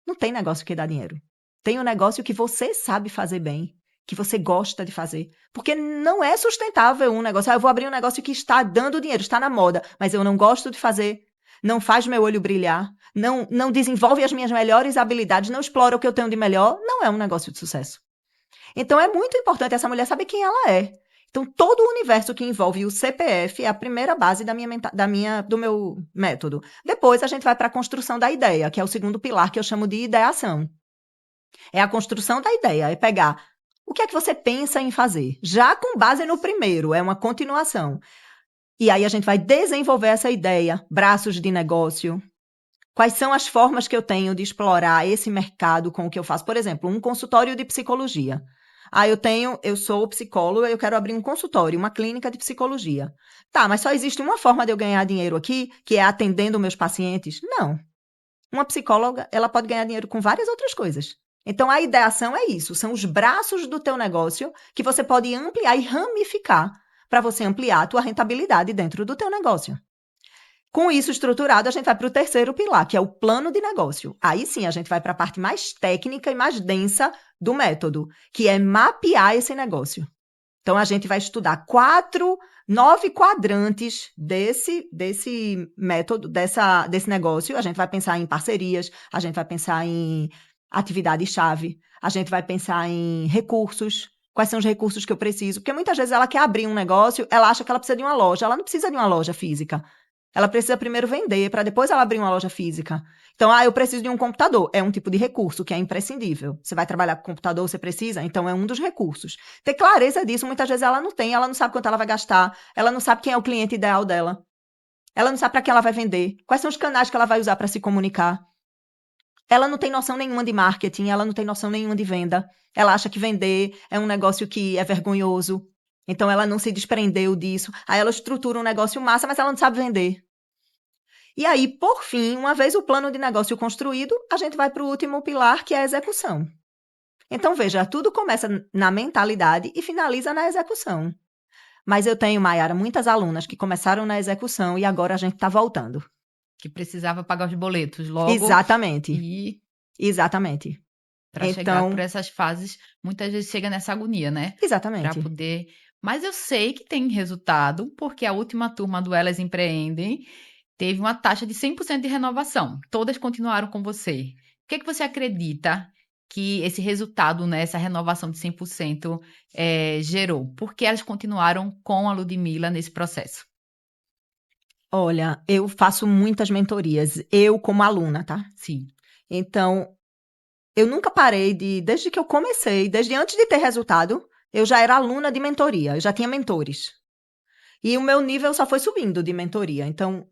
Speaker 2: Não tem negócio que dá dinheiro. Tem um negócio que você sabe fazer bem, que você gosta de fazer. Porque não é sustentável um negócio. Eu vou abrir um negócio que está dando dinheiro, está na moda, mas eu não gosto de fazer, não faz meu olho brilhar, não desenvolve as minhas melhores habilidades, não explora o que eu tenho de melhor. Não é um negócio de sucesso. Então, é muito importante essa mulher saber quem ela é. Então, todo o universo que envolve o CPF é a primeira base do meu método. Depois, a gente vai para a construção da ideia, que é o segundo pilar que eu chamo de ideação. É a construção da ideia, é pegar o que é que você pensa em fazer, já com base no primeiro, é uma continuação. E aí a gente vai desenvolver essa ideia, braços de negócio. Quais são as formas que eu tenho de explorar esse mercado com o que eu faço? Por exemplo, um consultório de psicologia. Eu sou psicóloga, eu quero abrir um consultório, uma clínica de psicologia. Tá, mas só existe uma forma de eu ganhar dinheiro aqui, que é atendendo meus pacientes? Não. Uma psicóloga, ela pode ganhar dinheiro com várias outras coisas. Então, a ideação é isso, são os braços do teu negócio que você pode ampliar e ramificar para você ampliar a tua rentabilidade dentro do teu negócio. Com isso estruturado, a gente vai para o terceiro pilar, que é o plano de negócio. Aí sim, a gente vai para a parte mais técnica e mais densa do método, que é mapear esse negócio. Então, a gente vai estudar 9 quadrantes desse método, desse negócio. A gente vai pensar em parcerias, a gente vai pensar em atividade-chave, a gente vai pensar em recursos. Quais são os recursos que eu preciso? Porque muitas vezes ela quer abrir um negócio, ela acha que ela precisa de uma loja. Ela não precisa de uma loja física. Ela precisa primeiro vender, para depois ela abrir uma loja física. Então, eu preciso de um computador. É um tipo de recurso que é imprescindível. Você vai trabalhar com computador, você precisa? Então, é um dos recursos. Ter clareza disso, muitas vezes ela não tem, ela não sabe quanto ela vai gastar, ela não sabe quem é o cliente ideal dela, ela não sabe para quem ela vai vender, quais são os canais que ela vai usar para se comunicar. Ela não tem noção nenhuma de marketing, ela não tem noção nenhuma de venda. Ela acha que vender é um negócio que é vergonhoso. Então, ela não se desprendeu disso. Aí ela estrutura um negócio massa, mas ela não sabe vender. E aí, por fim, uma vez o plano de negócio construído, a gente vai para o último pilar, que é a execução. Então, veja, tudo começa na mentalidade e finaliza na execução. Mas eu tenho, Mayara, muitas alunas que começaram na execução e agora a gente está voltando.
Speaker 1: Que precisava pagar os boletos logo
Speaker 2: Exatamente.
Speaker 1: e
Speaker 2: Exatamente.
Speaker 1: para chegar por
Speaker 2: Então,
Speaker 1: essas fases, muitas vezes chega nessa agonia, né? Para
Speaker 2: exatamente.
Speaker 1: poder. Mas eu sei que tem resultado, porque a última turma do Elas Empreendem teve uma taxa de 100% de renovação. Todas continuaram com você. O que é que você acredita que esse resultado, né, essa renovação de 100%, gerou? Por que elas continuaram com a Ludmilla nesse processo?
Speaker 2: Olha, eu faço muitas mentorias, eu como aluna, tá?
Speaker 1: Sim.
Speaker 2: Então, eu nunca parei desde que eu comecei, desde antes de ter resultado, eu já era aluna de mentoria, eu já tinha mentores. E o meu nível só foi subindo de mentoria. Então,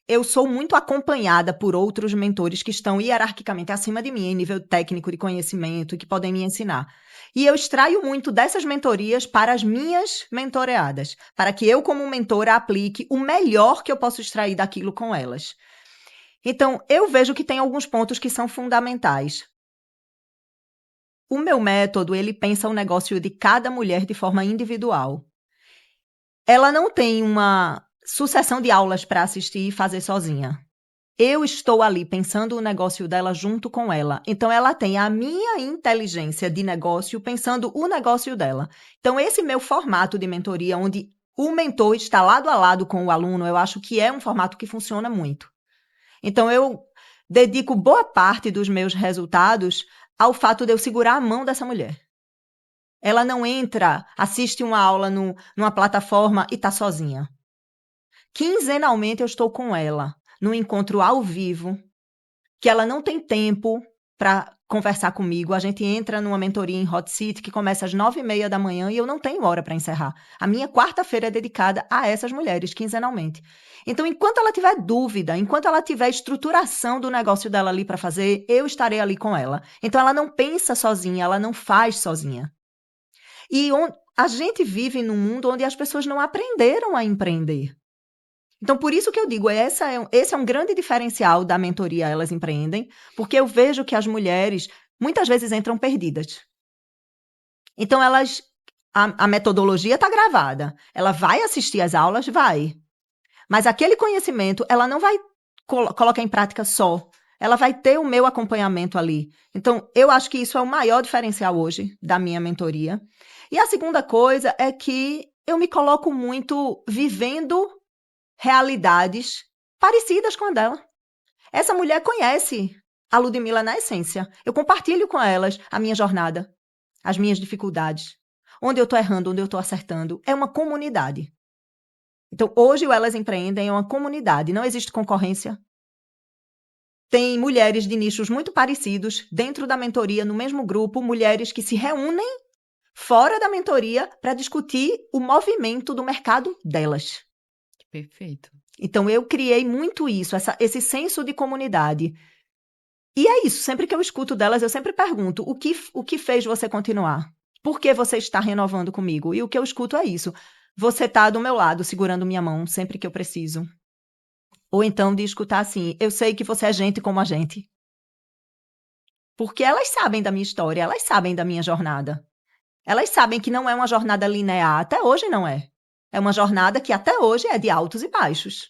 Speaker 2: eu sou muito acompanhada por outros mentores que estão hierarquicamente acima de mim, em nível técnico de conhecimento, e que podem me ensinar. E eu extraio muito dessas mentorias para as minhas mentoreadas, para que eu, como mentora, aplique o melhor que eu posso extrair daquilo com elas. Então, eu vejo que tem alguns pontos que são fundamentais. O meu método, ele pensa o negócio de cada mulher de forma individual. Ela não tem uma sucessão de aulas para assistir e fazer sozinha. Eu estou ali pensando o negócio dela junto com ela. Então, ela tem a minha inteligência de negócio pensando o negócio dela. Então, esse meu formato de mentoria, onde o mentor está lado a lado com o aluno, eu acho que é um formato que funciona muito. Então, eu dedico boa parte dos meus resultados ao fato de eu segurar a mão dessa mulher. Ela não entra, assiste uma aula numa plataforma e está sozinha. Quinzenalmente eu estou com ela, num encontro ao vivo, que ela não tem tempo para conversar comigo. A gente entra numa mentoria em Hot Seat que começa às 9h30 da manhã e eu não tenho hora para encerrar. A minha quarta-feira é dedicada a essas mulheres, quinzenalmente. Então, enquanto ela tiver dúvida, enquanto ela tiver estruturação do negócio dela ali para fazer, eu estarei ali com ela. Então, ela não pensa sozinha, ela não faz sozinha. E a gente vive num mundo onde as pessoas não aprenderam a empreender. Então, por isso que eu digo, esse é um grande diferencial da mentoria Elas Empreendem, porque eu vejo que as mulheres muitas vezes entram perdidas. Então, a metodologia está gravada. Ela vai assistir às aulas? Vai. Mas aquele conhecimento, ela não vai colocar em prática só. Ela vai ter o meu acompanhamento ali. Então, eu acho que isso é o maior diferencial hoje da minha mentoria. E a segunda coisa é que eu me coloco muito vivendo realidades parecidas com a dela. Essa mulher conhece a Ludmilla na essência. Eu compartilho com elas a minha jornada, as minhas dificuldades, onde eu estou errando, onde eu estou acertando. É uma comunidade. Então, hoje o Elas Empreendem é uma comunidade, não existe concorrência. Tem mulheres de nichos muito parecidos dentro da mentoria, no mesmo grupo, mulheres que se reúnem fora da mentoria para discutir o movimento do mercado delas.
Speaker 1: Perfeito.
Speaker 2: Então, eu criei muito isso, esse senso de comunidade. E é isso, sempre que eu escuto delas, eu sempre pergunto, o que fez você continuar? Por que você está renovando comigo? E o que eu escuto é isso. Você está do meu lado, segurando minha mão sempre que eu preciso. Ou então de escutar assim, eu sei que você é gente como a gente. Porque elas sabem da minha história, elas sabem da minha jornada. Elas sabem que não é uma jornada linear, até hoje não é. É uma jornada que até hoje é de altos e baixos.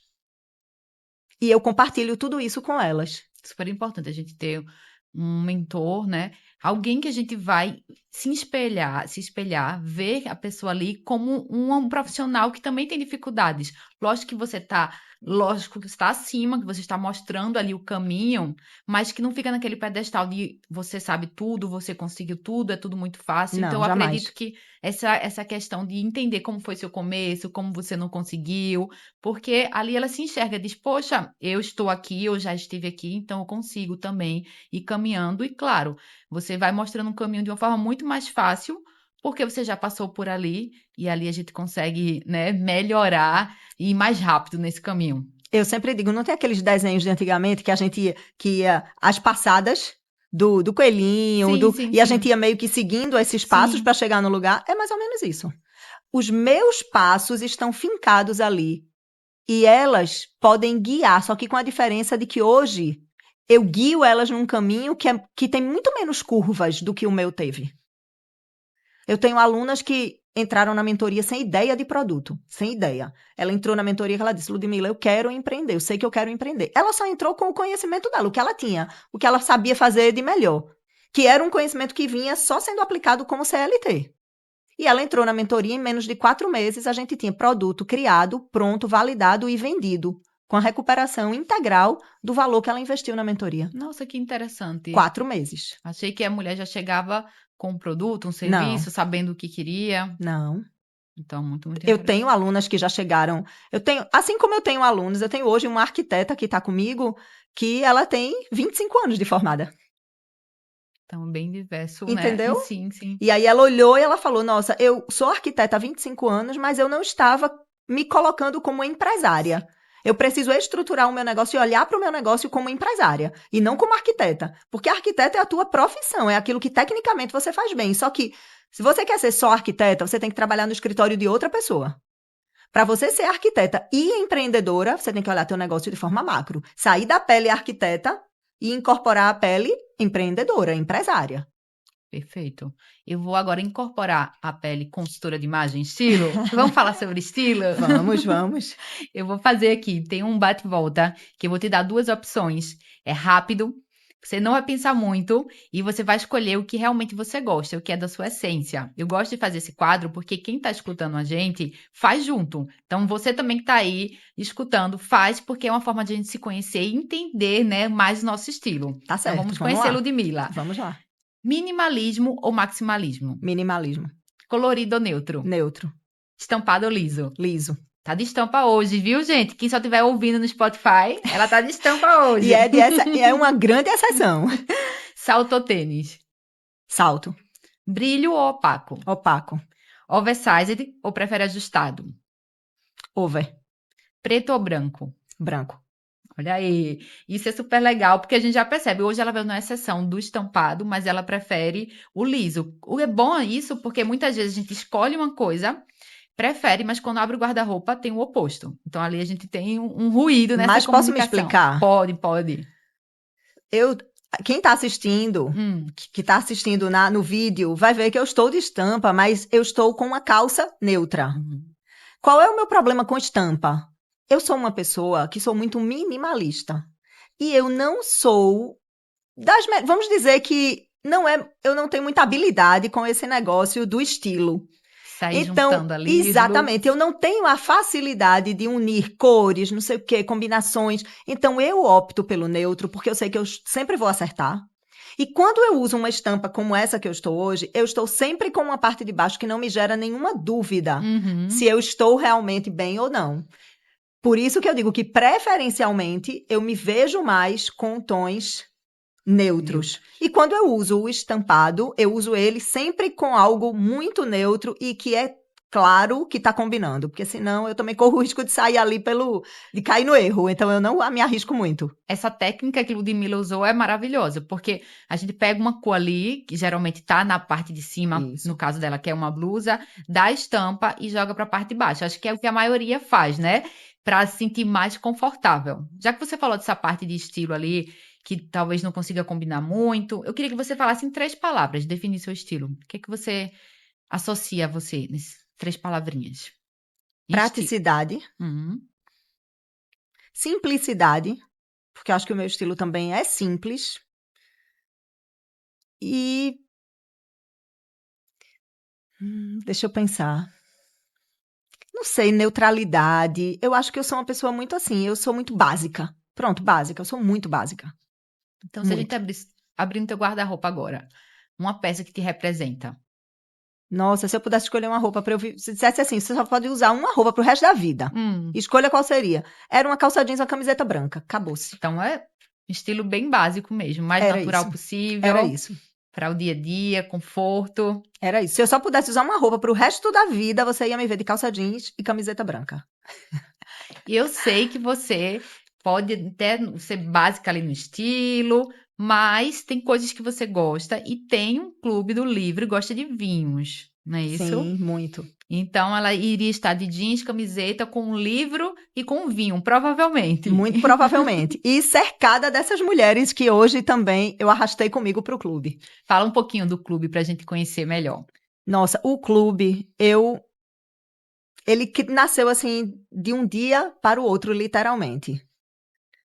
Speaker 2: E eu compartilho tudo isso com elas.
Speaker 1: Super importante a gente ter um mentor, né? Alguém que a gente vai se espelhar, ver a pessoa ali como um profissional que também tem dificuldades. Lógico que você está acima, que você está mostrando ali o caminho, mas que não fica naquele pedestal de você sabe tudo, você conseguiu tudo, é tudo muito fácil. Então,
Speaker 2: Não,
Speaker 1: eu
Speaker 2: jamais.
Speaker 1: acredito que essa questão de entender como foi seu começo, como você não conseguiu, porque ali ela se enxerga e diz, poxa, eu estou aqui, eu já estive aqui, então eu consigo também ir caminhando. E claro, você vai mostrando um caminho de uma forma muito mais fácil, porque você já passou por ali, e ali a gente consegue, né, melhorar e ir mais rápido nesse caminho.
Speaker 2: Eu sempre digo, não tem aqueles desenhos de antigamente que a gente ia as passadas do coelhinho,
Speaker 1: Sim, sim,
Speaker 2: e a gente
Speaker 1: sim.
Speaker 2: ia meio que seguindo esses passos
Speaker 1: Sim,
Speaker 2: para chegar no lugar? É mais ou menos isso. Os meus passos estão fincados ali. E elas podem guiar, só que com a diferença de que hoje eu guio elas num caminho que tem muito menos curvas do que o meu teve. Eu tenho alunas que entraram na mentoria sem ideia de produto, sem ideia. Ela entrou na mentoria e ela disse, Ludmila, eu quero empreender, eu sei que eu quero empreender. Ela só entrou com o conhecimento dela, o que ela tinha, o que ela sabia fazer de melhor, que era um conhecimento que vinha só sendo aplicado como CLT. E ela entrou na mentoria em menos de 4 meses, a gente tinha produto criado, pronto, validado e vendido, com a recuperação integral do valor que ela investiu na mentoria.
Speaker 1: nossa, que interessante.
Speaker 2: 4 meses.
Speaker 1: Achei que a mulher já chegava com um produto, um
Speaker 2: Não,
Speaker 1: serviço, sabendo o que queria.
Speaker 2: não.
Speaker 1: Então, muito, muito
Speaker 2: Eu tenho
Speaker 1: interessante.
Speaker 2: alunas que já chegaram. Assim como eu tenho alunos, eu tenho hoje uma arquiteta que está comigo, que ela tem 25 anos de formada.
Speaker 1: Então, bem diverso, né? E
Speaker 2: Entendeu?
Speaker 1: sim, sim.
Speaker 2: E aí ela olhou e ela falou: Nossa, eu sou arquiteta há 25 anos, mas eu não estava me colocando como empresária. Eu preciso estruturar o meu negócio e olhar para o meu negócio como empresária e não como arquiteta. Porque arquiteta é a tua profissão, é aquilo que tecnicamente você faz bem. Só que, se você quer ser só arquiteta, você tem que trabalhar no escritório de outra pessoa. Para você ser arquiteta e empreendedora, você tem que olhar teu negócio de forma macro. Sair da pele arquiteta e incorporar a pele empreendedora, empresária.
Speaker 1: Perfeito. Eu vou agora incorporar a pele consultora de imagem e estilo. Vamos falar sobre estilo?
Speaker 2: Vamos, vamos.
Speaker 1: Eu vou fazer aqui, tem um bate-volta, que eu vou te dar duas opções. É rápido, você não vai pensar muito e você vai escolher o que realmente você gosta, o que é da sua essência. Eu gosto de fazer esse quadro porque quem está escutando a gente faz junto. Então você também que está aí escutando, faz porque é uma forma de a gente se conhecer e entender, né, mais o nosso estilo.
Speaker 2: Tá
Speaker 1: Então
Speaker 2: certo,
Speaker 1: vamos
Speaker 2: vamos
Speaker 1: conhecer
Speaker 2: lá.
Speaker 1: Ludmilla.
Speaker 2: Vamos lá.
Speaker 1: Minimalismo ou maximalismo?
Speaker 2: Minimalismo.
Speaker 1: Colorido ou neutro?
Speaker 2: Neutro.
Speaker 1: Estampado ou liso?
Speaker 2: Liso.
Speaker 1: Tá de estampa hoje, viu, gente? Quem só estiver ouvindo no Spotify, ela tá de estampa
Speaker 2: E
Speaker 1: hoje.
Speaker 2: é uma grande exceção.
Speaker 1: Salto ou tênis?
Speaker 2: Salto.
Speaker 1: Brilho ou opaco?
Speaker 2: Opaco.
Speaker 1: Oversized ou prefere ajustado?
Speaker 2: Over.
Speaker 1: Preto ou branco?
Speaker 2: Branco.
Speaker 1: Olha aí, isso é super legal, porque a gente já percebe. Hoje ela veio na exceção do estampado, mas ela prefere o liso. O é bom é isso, porque muitas vezes a gente escolhe uma coisa, prefere, mas quando abre o guarda-roupa tem o oposto. Então ali a gente tem um ruído nessa
Speaker 2: Mas posso me
Speaker 1: comunicação.
Speaker 2: explicar?
Speaker 1: Pode, pode.
Speaker 2: Eu, quem está assistindo,
Speaker 1: Hum,
Speaker 2: que está assistindo no vídeo, vai ver que eu estou de estampa, mas eu estou com uma calça neutra.
Speaker 1: uhum.
Speaker 2: Qual é o meu problema com estampa? Eu sou uma pessoa que sou muito minimalista. E eu não sou vamos dizer que eu não tenho muita habilidade com esse negócio do estilo.
Speaker 1: Sair
Speaker 2: Então,
Speaker 1: juntando ali os
Speaker 2: exatamente,
Speaker 1: looks.
Speaker 2: eu não tenho a facilidade de unir cores, não sei o quê, combinações. Então, eu opto pelo neutro, porque eu sei que eu sempre vou acertar. E quando eu uso uma estampa como essa que eu estou hoje, eu estou sempre com uma parte de baixo que não me gera nenhuma dúvida se eu estou realmente bem ou não. Por isso que eu digo que, preferencialmente, eu me vejo mais com tons neutros. E quando eu uso o estampado, eu uso ele sempre com algo muito neutro e que é claro que está combinando, porque senão eu também corro o risco de sair ali de cair no erro, então eu não me arrisco muito.
Speaker 1: Essa técnica que Ludmilla usou é maravilhosa, porque a gente pega uma cor ali, que geralmente tá na parte de cima,
Speaker 2: Isso.
Speaker 1: no caso dela, que é uma blusa, dá a estampa e joga para a parte de baixo. Acho que é o que a maioria faz, né? Para se sentir mais confortável. Já que você falou dessa parte de estilo ali, que talvez não consiga combinar muito, eu queria que você falasse em 3 palavras, definir seu estilo. O que é que você associa a você nessas 3 palavrinhas? Estilo.
Speaker 2: Praticidade, simplicidade, porque eu acho que o meu estilo também é simples, e deixa eu pensar. Não sei, neutralidade. Eu acho que eu sou uma pessoa muito assim, eu sou muito básica. Pronto, básica, eu sou muito básica.
Speaker 1: Então, se a gente
Speaker 2: Muito.
Speaker 1: abrir no teu guarda-roupa agora, uma peça que te representa.
Speaker 2: Nossa, se eu pudesse escolher uma roupa para se dissesse assim, você só pode usar uma roupa pro resto da vida. Escolha qual seria. Era uma calça jeans e uma camiseta branca. Acabou-se.
Speaker 1: Então é estilo bem básico mesmo, mais
Speaker 2: Era
Speaker 1: natural
Speaker 2: isso. Era
Speaker 1: possível,
Speaker 2: isso.
Speaker 1: para o dia a dia, conforto.
Speaker 2: Era isso. Se eu só pudesse usar uma roupa pro resto da vida, você ia me ver de calça jeans e camiseta branca.
Speaker 1: E eu sei que você pode até ser básica ali no estilo, mas tem coisas que você gosta e tem um clube do livro e gosta de vinhos, não é isso?
Speaker 2: Sim, muito.
Speaker 1: Então ela iria estar de jeans, camiseta, com um livro e com um vinho, provavelmente.
Speaker 2: Muito provavelmente. E cercada dessas mulheres que hoje também eu arrastei comigo pro clube.
Speaker 1: Fala um pouquinho do clube para a gente conhecer melhor.
Speaker 2: Nossa, o clube, ele nasceu assim de um dia para o outro, literalmente.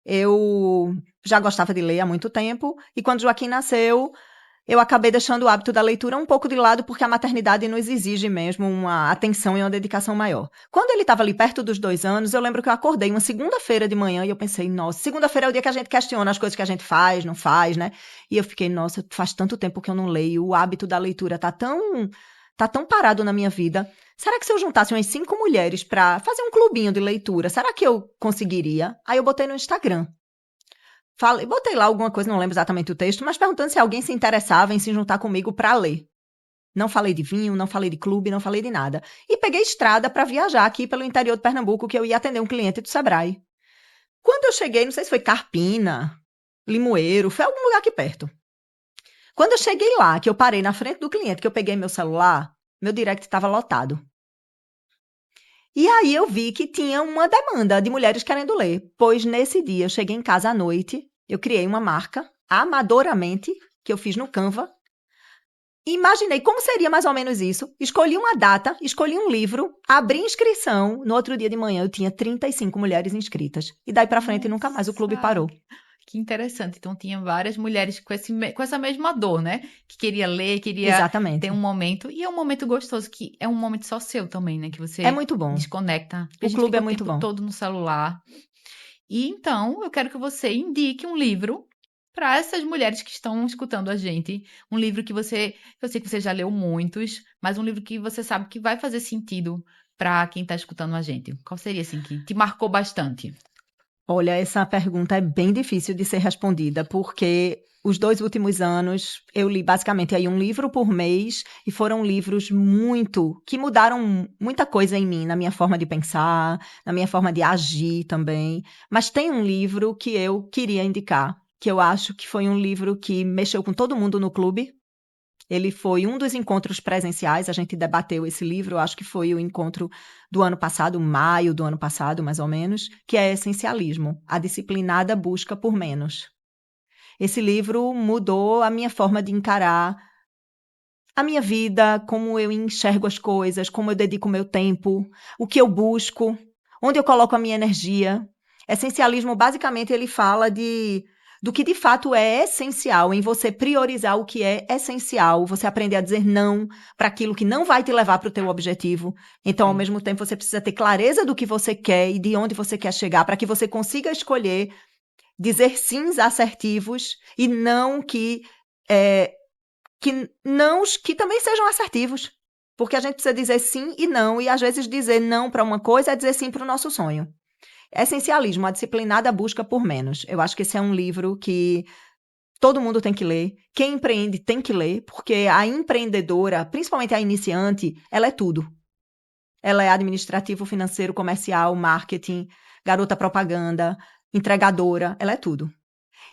Speaker 2: Eu já gostava de ler há muito tempo e quando Joaquim nasceu, eu acabei deixando o hábito da leitura um pouco de lado porque a maternidade nos exige mesmo uma atenção e uma dedicação maior. Quando ele estava ali perto dos 2 anos, eu lembro que eu acordei uma segunda-feira de manhã e eu pensei, nossa, segunda-feira é o dia que a gente questiona as coisas que a gente faz, não faz, né? E eu fiquei, nossa, faz tanto tempo que eu não leio, o hábito da leitura tá tão parado na minha vida. Será que se eu juntasse umas 5 mulheres para fazer um clubinho de leitura, será que eu conseguiria? Aí eu botei no Instagram. Botei lá alguma coisa, não lembro exatamente o texto, mas perguntando se alguém se interessava em se juntar comigo para ler. Não falei de vinho, não falei de clube, não falei de nada. E peguei estrada para viajar aqui pelo interior de Pernambuco, que eu ia atender um cliente do Sebrae. Quando eu cheguei, não sei se foi Carpina, Limoeiro, foi algum lugar aqui perto. Quando eu cheguei lá, que eu parei na frente do cliente, que eu peguei meu celular, meu direct estava lotado. E aí eu vi que tinha uma demanda de mulheres querendo ler, pois nesse dia eu cheguei em casa à noite, eu criei uma marca, amadoramente, que eu fiz no Canva. Imaginei como seria mais ou menos isso. Escolhi uma data, escolhi um livro, abri inscrição. No outro dia de manhã eu tinha 35 mulheres inscritas. E daí pra frente nunca mais o clube
Speaker 1: Nossa,
Speaker 2: parou.
Speaker 1: que interessante. Então tinha várias mulheres com essa mesma dor, né? Que queria ler, queria ter um
Speaker 2: Exatamente.
Speaker 1: momento. E é um momento gostoso, que é um momento só seu também, né? Que
Speaker 2: É
Speaker 1: você
Speaker 2: muito bom.
Speaker 1: desconecta. Porque a
Speaker 2: O
Speaker 1: gente
Speaker 2: clube
Speaker 1: fica
Speaker 2: é
Speaker 1: o
Speaker 2: muito
Speaker 1: tempo
Speaker 2: bom.
Speaker 1: todo no celular. E então eu quero que você indique um livro para essas mulheres que estão escutando a gente. Um livro que eu sei que você já leu muitos, mas um livro que você sabe que vai fazer sentido para quem está escutando a gente. Qual seria assim que te marcou bastante?
Speaker 2: Olha, essa pergunta é bem difícil de ser respondida, porque os 2 últimos anos eu li basicamente aí um livro por mês e foram livros que mudaram muita coisa em mim, na minha forma de pensar, na minha forma de agir também. Mas tem um livro que eu queria indicar, que eu acho que foi um livro que mexeu com todo mundo no clube. Ele foi um dos encontros presenciais, a gente debateu esse livro, eu acho que foi o encontro do ano passado, maio do ano passado, mais ou menos, que é Essencialismo, a disciplinada busca por menos. Esse livro mudou a minha forma de encarar a minha vida, como eu enxergo as coisas, como eu dedico o meu tempo, o que eu busco, onde eu coloco a minha energia. Essencialismo, basicamente, ele fala do que de fato é essencial, em você priorizar o que é essencial, você aprender a dizer não para aquilo que não vai te levar para o teu objetivo. Então, ao
Speaker 1: Sim.
Speaker 2: mesmo tempo, você precisa ter clareza do que você quer e de onde você quer chegar, para que você consiga escolher dizer sims assertivos e não que que também sejam assertivos. Porque a gente precisa dizer sim e não, e às vezes dizer não para uma coisa é dizer sim para o nosso sonho. Essencialismo, a disciplinada busca por menos. Eu acho que esse é um livro que todo mundo tem que ler. Quem empreende tem que ler, porque a empreendedora, principalmente a iniciante, ela é tudo. Ela é administrativo, financeiro, comercial, marketing, garota propaganda, entregadora, ela é tudo.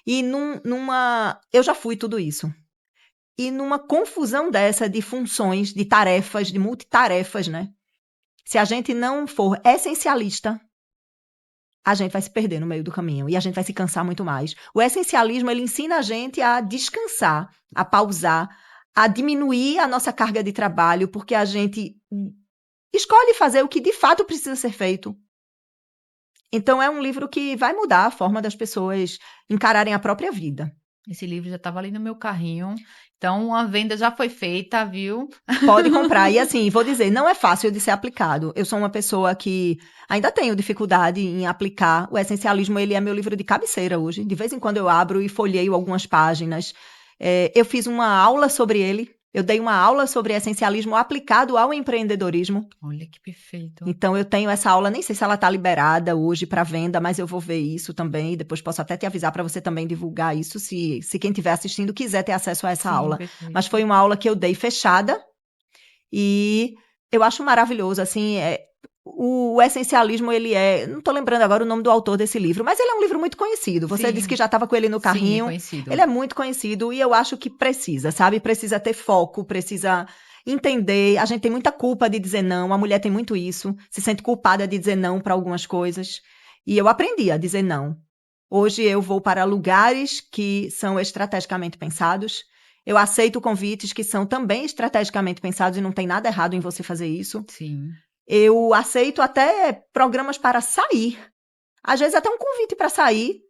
Speaker 2: E eu já fui tudo isso. E numa confusão dessa de funções, de tarefas, de multitarefas, né? Se a gente não for essencialista, a gente vai se perder no meio do caminho e a gente vai se cansar muito mais. O essencialismo, ele ensina a gente a descansar, a pausar, a diminuir a nossa carga de trabalho, porque a gente escolhe fazer o que de fato precisa ser feito. Então é um livro que vai mudar a forma das pessoas encararem a própria vida.
Speaker 1: Esse livro já estava ali no meu carrinho, então a venda já foi feita, viu?
Speaker 2: Pode comprar. E assim, vou dizer, não é fácil de ser aplicado. Eu sou uma pessoa que ainda tenho dificuldade em aplicar. O Essencialismo, ele é meu livro de cabeceira hoje. De vez em quando eu abro e folheio algumas páginas. Eu fiz uma aula sobre ele. Eu dei uma aula sobre essencialismo aplicado ao empreendedorismo.
Speaker 1: Olha que perfeito.
Speaker 2: Então, eu tenho essa aula, nem sei se ela está liberada hoje para venda, mas eu vou ver isso também. Depois posso até te avisar para você também divulgar isso, se quem estiver assistindo quiser ter acesso a essa
Speaker 1: Sim,
Speaker 2: aula.
Speaker 1: perfeito.
Speaker 2: Mas foi uma aula que eu dei fechada e eu acho maravilhoso. Assim, o essencialismo, ele não estou lembrando agora o nome do autor desse livro, mas ele é um livro muito conhecido. Você
Speaker 1: Sim.
Speaker 2: disse que já estava com ele no
Speaker 1: Sim, é
Speaker 2: carrinho.
Speaker 1: conhecido.
Speaker 2: Ele é muito conhecido e eu acho que precisa, sabe? Precisa ter foco, precisa entender. A gente tem muita culpa de dizer não, a mulher tem muito isso, se sente culpada de dizer não para algumas coisas. E eu aprendi a dizer não. Hoje eu vou para lugares que são estrategicamente pensados. Eu aceito convites que são também estrategicamente pensados e não tem nada errado em você fazer isso.
Speaker 1: Sim.
Speaker 2: Eu aceito até programas para sair. Às vezes até um convite para sair,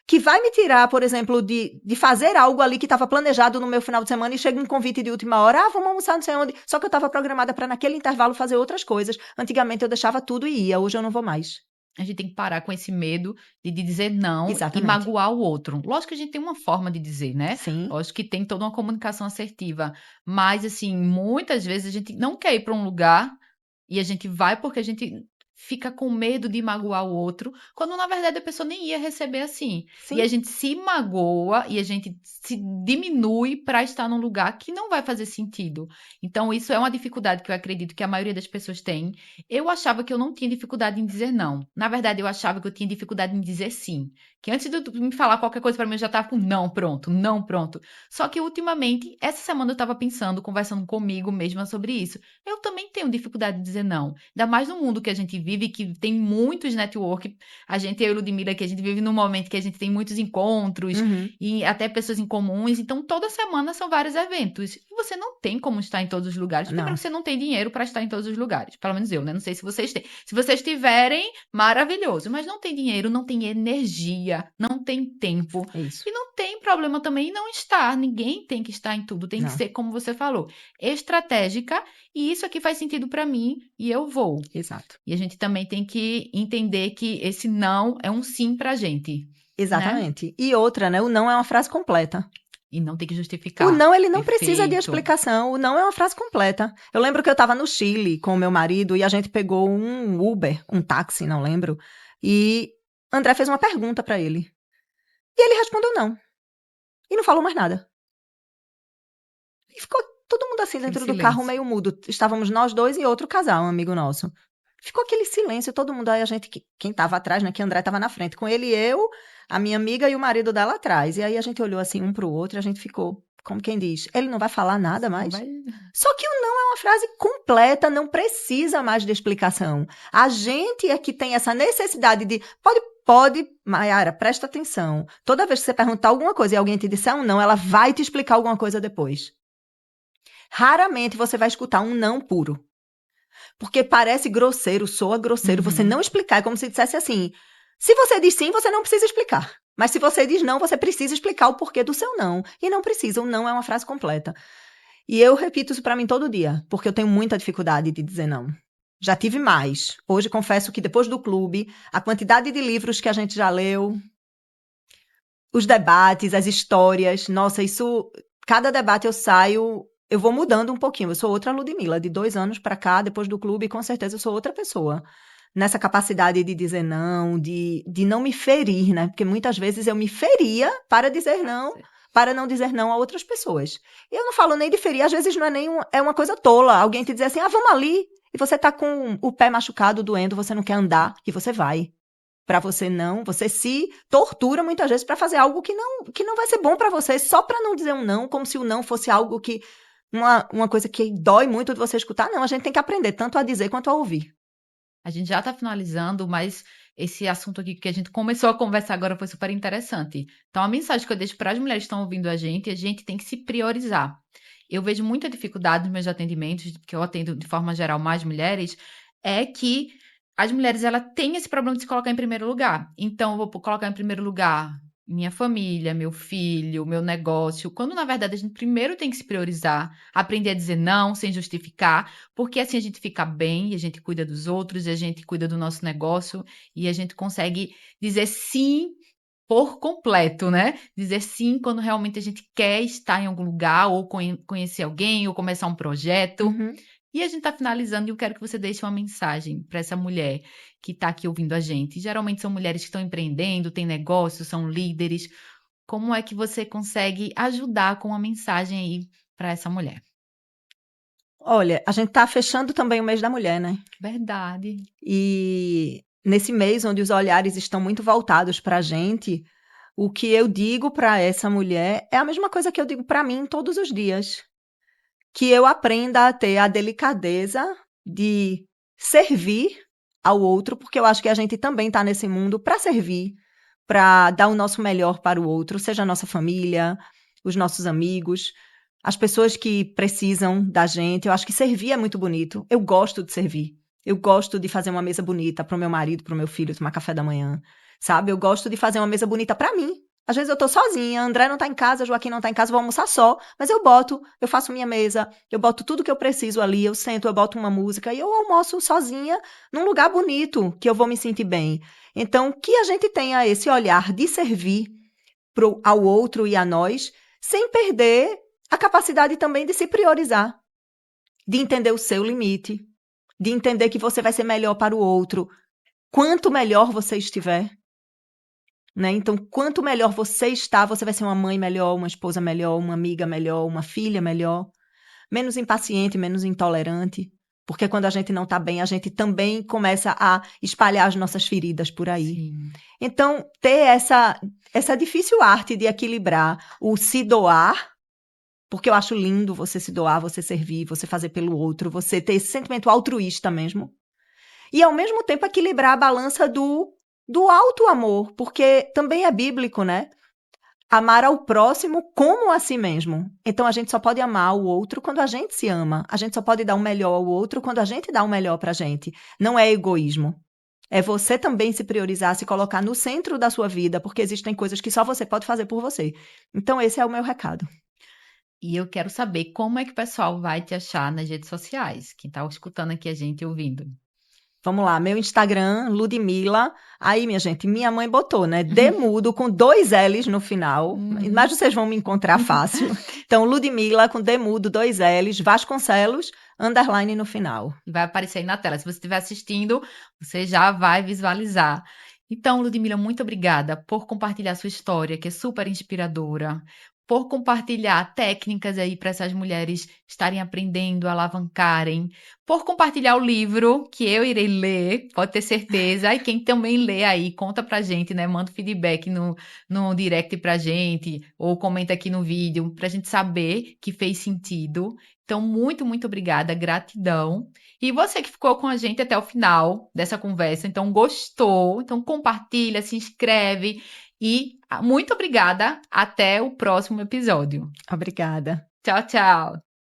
Speaker 2: que vai me tirar, por exemplo, de fazer algo ali que estava planejado no meu final de semana e chega um convite de última hora, vamos almoçar não sei onde, só que eu estava programada para naquele intervalo fazer outras coisas. Antigamente eu deixava tudo e ia, hoje eu não vou mais.
Speaker 1: A gente tem que parar com esse medo de dizer não
Speaker 2: Exatamente.
Speaker 1: e magoar o outro. Lógico que a gente tem uma forma de dizer, né?
Speaker 2: Sim.
Speaker 1: Lógico que tem toda uma comunicação assertiva. Mas, assim, muitas vezes a gente não quer ir para um lugar e a gente vai porque a gente fica com medo de magoar o outro, quando na verdade a pessoa nem ia receber assim.
Speaker 2: Sim.
Speaker 1: E a gente se magoa e a gente se diminui para estar num lugar que não vai fazer sentido. Então, isso é uma dificuldade que eu acredito que a maioria das pessoas tem. Eu achava que eu não tinha dificuldade em dizer não. Na verdade, eu achava que eu tinha dificuldade em dizer sim. Que antes de tu me falar qualquer coisa para mim, eu já tava com não pronto, não pronto. Só que ultimamente, essa semana eu tava pensando, conversando comigo mesma sobre isso. Eu também tenho dificuldade de dizer não. Ainda mais no mundo que a gente vive, que tem muitos network. Eu e Ludmilla, que a gente vive num momento que a gente tem muitos encontros e até pessoas em comuns. Então, toda semana são vários eventos. E você não tem como estar em todos os lugares.
Speaker 2: Não.
Speaker 1: Primeiro, você não tem dinheiro para estar em todos os lugares. Pelo menos eu, né? Não sei se vocês têm. Se vocês tiverem, maravilhoso. Mas não tem dinheiro, não tem energia, não tem tempo.
Speaker 2: Isso.
Speaker 1: E não tem problema também em não estar. Ninguém tem que estar em tudo. Tem
Speaker 2: Não.
Speaker 1: que ser, como você falou, estratégica. E isso aqui faz sentido para mim e eu vou.
Speaker 2: Exato.
Speaker 1: E a gente também tem que entender que esse não é um sim pra gente.
Speaker 2: Exatamente. Né? E outra, né? O não é uma frase completa.
Speaker 1: E não tem que justificar.
Speaker 2: O não, ele não
Speaker 1: Perfeito.
Speaker 2: precisa de explicação. O não é uma frase completa. Eu lembro que eu estava no Chile com o meu marido e a gente pegou um Uber, um táxi, não lembro. E André fez uma pergunta para ele. E ele respondeu não. E não falou mais nada. E ficou todo mundo assim dentro do carro, meio mudo. Estávamos nós dois e outro casal, um amigo nosso. Ficou aquele silêncio, todo mundo. Aí a gente, quem estava atrás, né? Que André estava na frente. Com ele, eu, a minha amiga e o marido dela atrás. E aí a gente olhou assim um para o outro e a gente ficou, como quem diz, ele não vai falar nada mais? Só que o não é uma frase completa, não precisa mais de explicação. A gente é que tem essa necessidade de... Pode, Mayara, presta atenção. Toda vez que você perguntar alguma coisa e alguém te disser um não, ela vai te explicar alguma coisa depois. Raramente você vai escutar um não puro. Porque parece grosseiro, soa grosseiro. Você não explicar, é como se dissesse assim, se você diz sim, você não precisa explicar. Mas se você diz não, você precisa explicar o porquê do seu não. E não precisa, o não é uma frase completa. E eu repito isso para mim todo dia, porque eu tenho muita dificuldade de dizer não. Já tive mais. Hoje confesso que depois do clube, a quantidade de livros que a gente já leu, os debates, as histórias, nossa, isso cada debate eu saio, eu vou mudando um pouquinho. Eu sou outra Ludmilla, de 2 anos para cá, depois do clube, com certeza eu sou outra pessoa. Nessa capacidade de dizer não, de não me ferir, né? Porque muitas vezes eu me feria para dizer não, para não dizer não a outras pessoas. E eu não falo nem de ferir, às vezes não é nem é uma coisa tola. Alguém te dizer assim, vamos ali, e você tá com o pé machucado, doendo, você não quer andar, e você vai. Para você não, você se tortura muitas vezes para fazer algo que não vai ser bom para você, só para não dizer um não, como se o não fosse algo que uma coisa que dói muito de você escutar. Não, a gente tem que aprender tanto a dizer quanto a ouvir.
Speaker 1: A gente já está finalizando, mas esse assunto aqui que a gente começou a conversar agora foi super interessante. Então, a mensagem que eu deixo para as mulheres que estão ouvindo a gente tem que se priorizar. Eu vejo muita dificuldade nos meus atendimentos, que eu atendo de forma geral mais mulheres, é que as mulheres ela têm esse problema de se colocar em primeiro lugar. Então, eu vou colocar em primeiro lugar minha família, meu filho, meu negócio, quando na verdade a gente primeiro tem que se priorizar, aprender a dizer não sem justificar, porque assim a gente fica bem e a gente cuida dos outros, e a gente cuida do nosso negócio e a gente consegue dizer sim por completo, né? Dizer sim quando realmente a gente quer estar em algum lugar, ou conhecer alguém, ou começar um projeto.
Speaker 2: Uhum.
Speaker 1: E a gente está finalizando e eu quero que você deixe uma mensagem para essa mulher que está aqui ouvindo a gente. Geralmente são mulheres que estão empreendendo, têm negócios, são líderes. Como é que você consegue ajudar com uma mensagem aí para essa mulher?
Speaker 2: Olha, a gente está fechando também o mês da mulher, né?
Speaker 1: Verdade.
Speaker 2: E nesse mês onde os olhares estão muito voltados para a gente, o que eu digo para essa mulher é a mesma coisa que eu digo para mim todos os dias. Que eu aprenda a ter a delicadeza de servir ao outro, porque eu acho que a gente também está nesse mundo para servir, para dar o nosso melhor para o outro, seja a nossa família, os nossos amigos, as pessoas que precisam da gente. Eu acho que servir é muito bonito. Eu gosto de servir. Eu gosto de fazer uma mesa bonita para o meu marido, para o meu filho tomar café da manhã, sabe? Eu gosto de fazer uma mesa bonita para mim. Às vezes eu tô sozinha, André não tá em casa, Joaquim não tá em casa, vou almoçar só, mas eu faço minha mesa, eu boto tudo que eu preciso ali, eu sento, eu boto uma música e eu almoço sozinha num lugar bonito, que eu vou me sentir bem. Então, que a gente tenha esse olhar de servir ao outro e a nós, sem perder a capacidade também de se priorizar, de entender o seu limite, de entender que você vai ser melhor para o outro, quanto melhor você estiver. Né? Então, quanto melhor você está, você vai ser uma mãe melhor, uma esposa melhor, uma amiga melhor, uma filha melhor, menos impaciente, menos intolerante, porque quando a gente não está bem, a gente também começa a espalhar as nossas feridas por aí.
Speaker 1: Sim.
Speaker 2: Então, ter essa difícil arte de equilibrar o se doar, porque eu acho lindo você se doar, você servir, você fazer pelo outro, você ter esse sentimento altruísta mesmo, e ao mesmo tempo equilibrar a balança do alto amor, porque também é bíblico, né? Amar ao próximo como a si mesmo. Então a gente só pode amar o outro quando a gente se ama. A gente só pode dar o melhor ao outro quando a gente dá o melhor pra gente. Não é egoísmo. É você também se priorizar, se colocar no centro da sua vida, porque existem coisas que só você pode fazer por você. Então esse é o meu recado.
Speaker 1: E eu quero saber como é que o pessoal vai te achar nas redes sociais, quem está escutando aqui a gente e ouvindo.
Speaker 2: Vamos lá, meu Instagram, Ludmilla. Aí, minha gente, minha mãe botou, né? Demudo com 2 L's no final.
Speaker 1: Uhum.
Speaker 2: Mas vocês vão me encontrar fácil. Então, Ludmilla com Demudo, 2 L's, Vasconcelos, underline no final.
Speaker 1: E vai aparecer aí na tela. Se você estiver assistindo, você já vai visualizar. Então, Ludmila, muito obrigada por compartilhar sua história, que é super inspiradora, por compartilhar técnicas aí para essas mulheres estarem aprendendo, alavancarem, por compartilhar o livro que eu irei ler, pode ter certeza. E quem também lê aí, conta pra gente, né? Manda feedback no direct pra gente, ou comenta aqui no vídeo, pra gente saber que fez sentido. Então, muito, muito obrigada, gratidão. E você que ficou com a gente até o final dessa conversa, então gostou, então compartilha, se inscreve e muito obrigada. Até o próximo episódio.
Speaker 2: Obrigada.
Speaker 1: Tchau, tchau.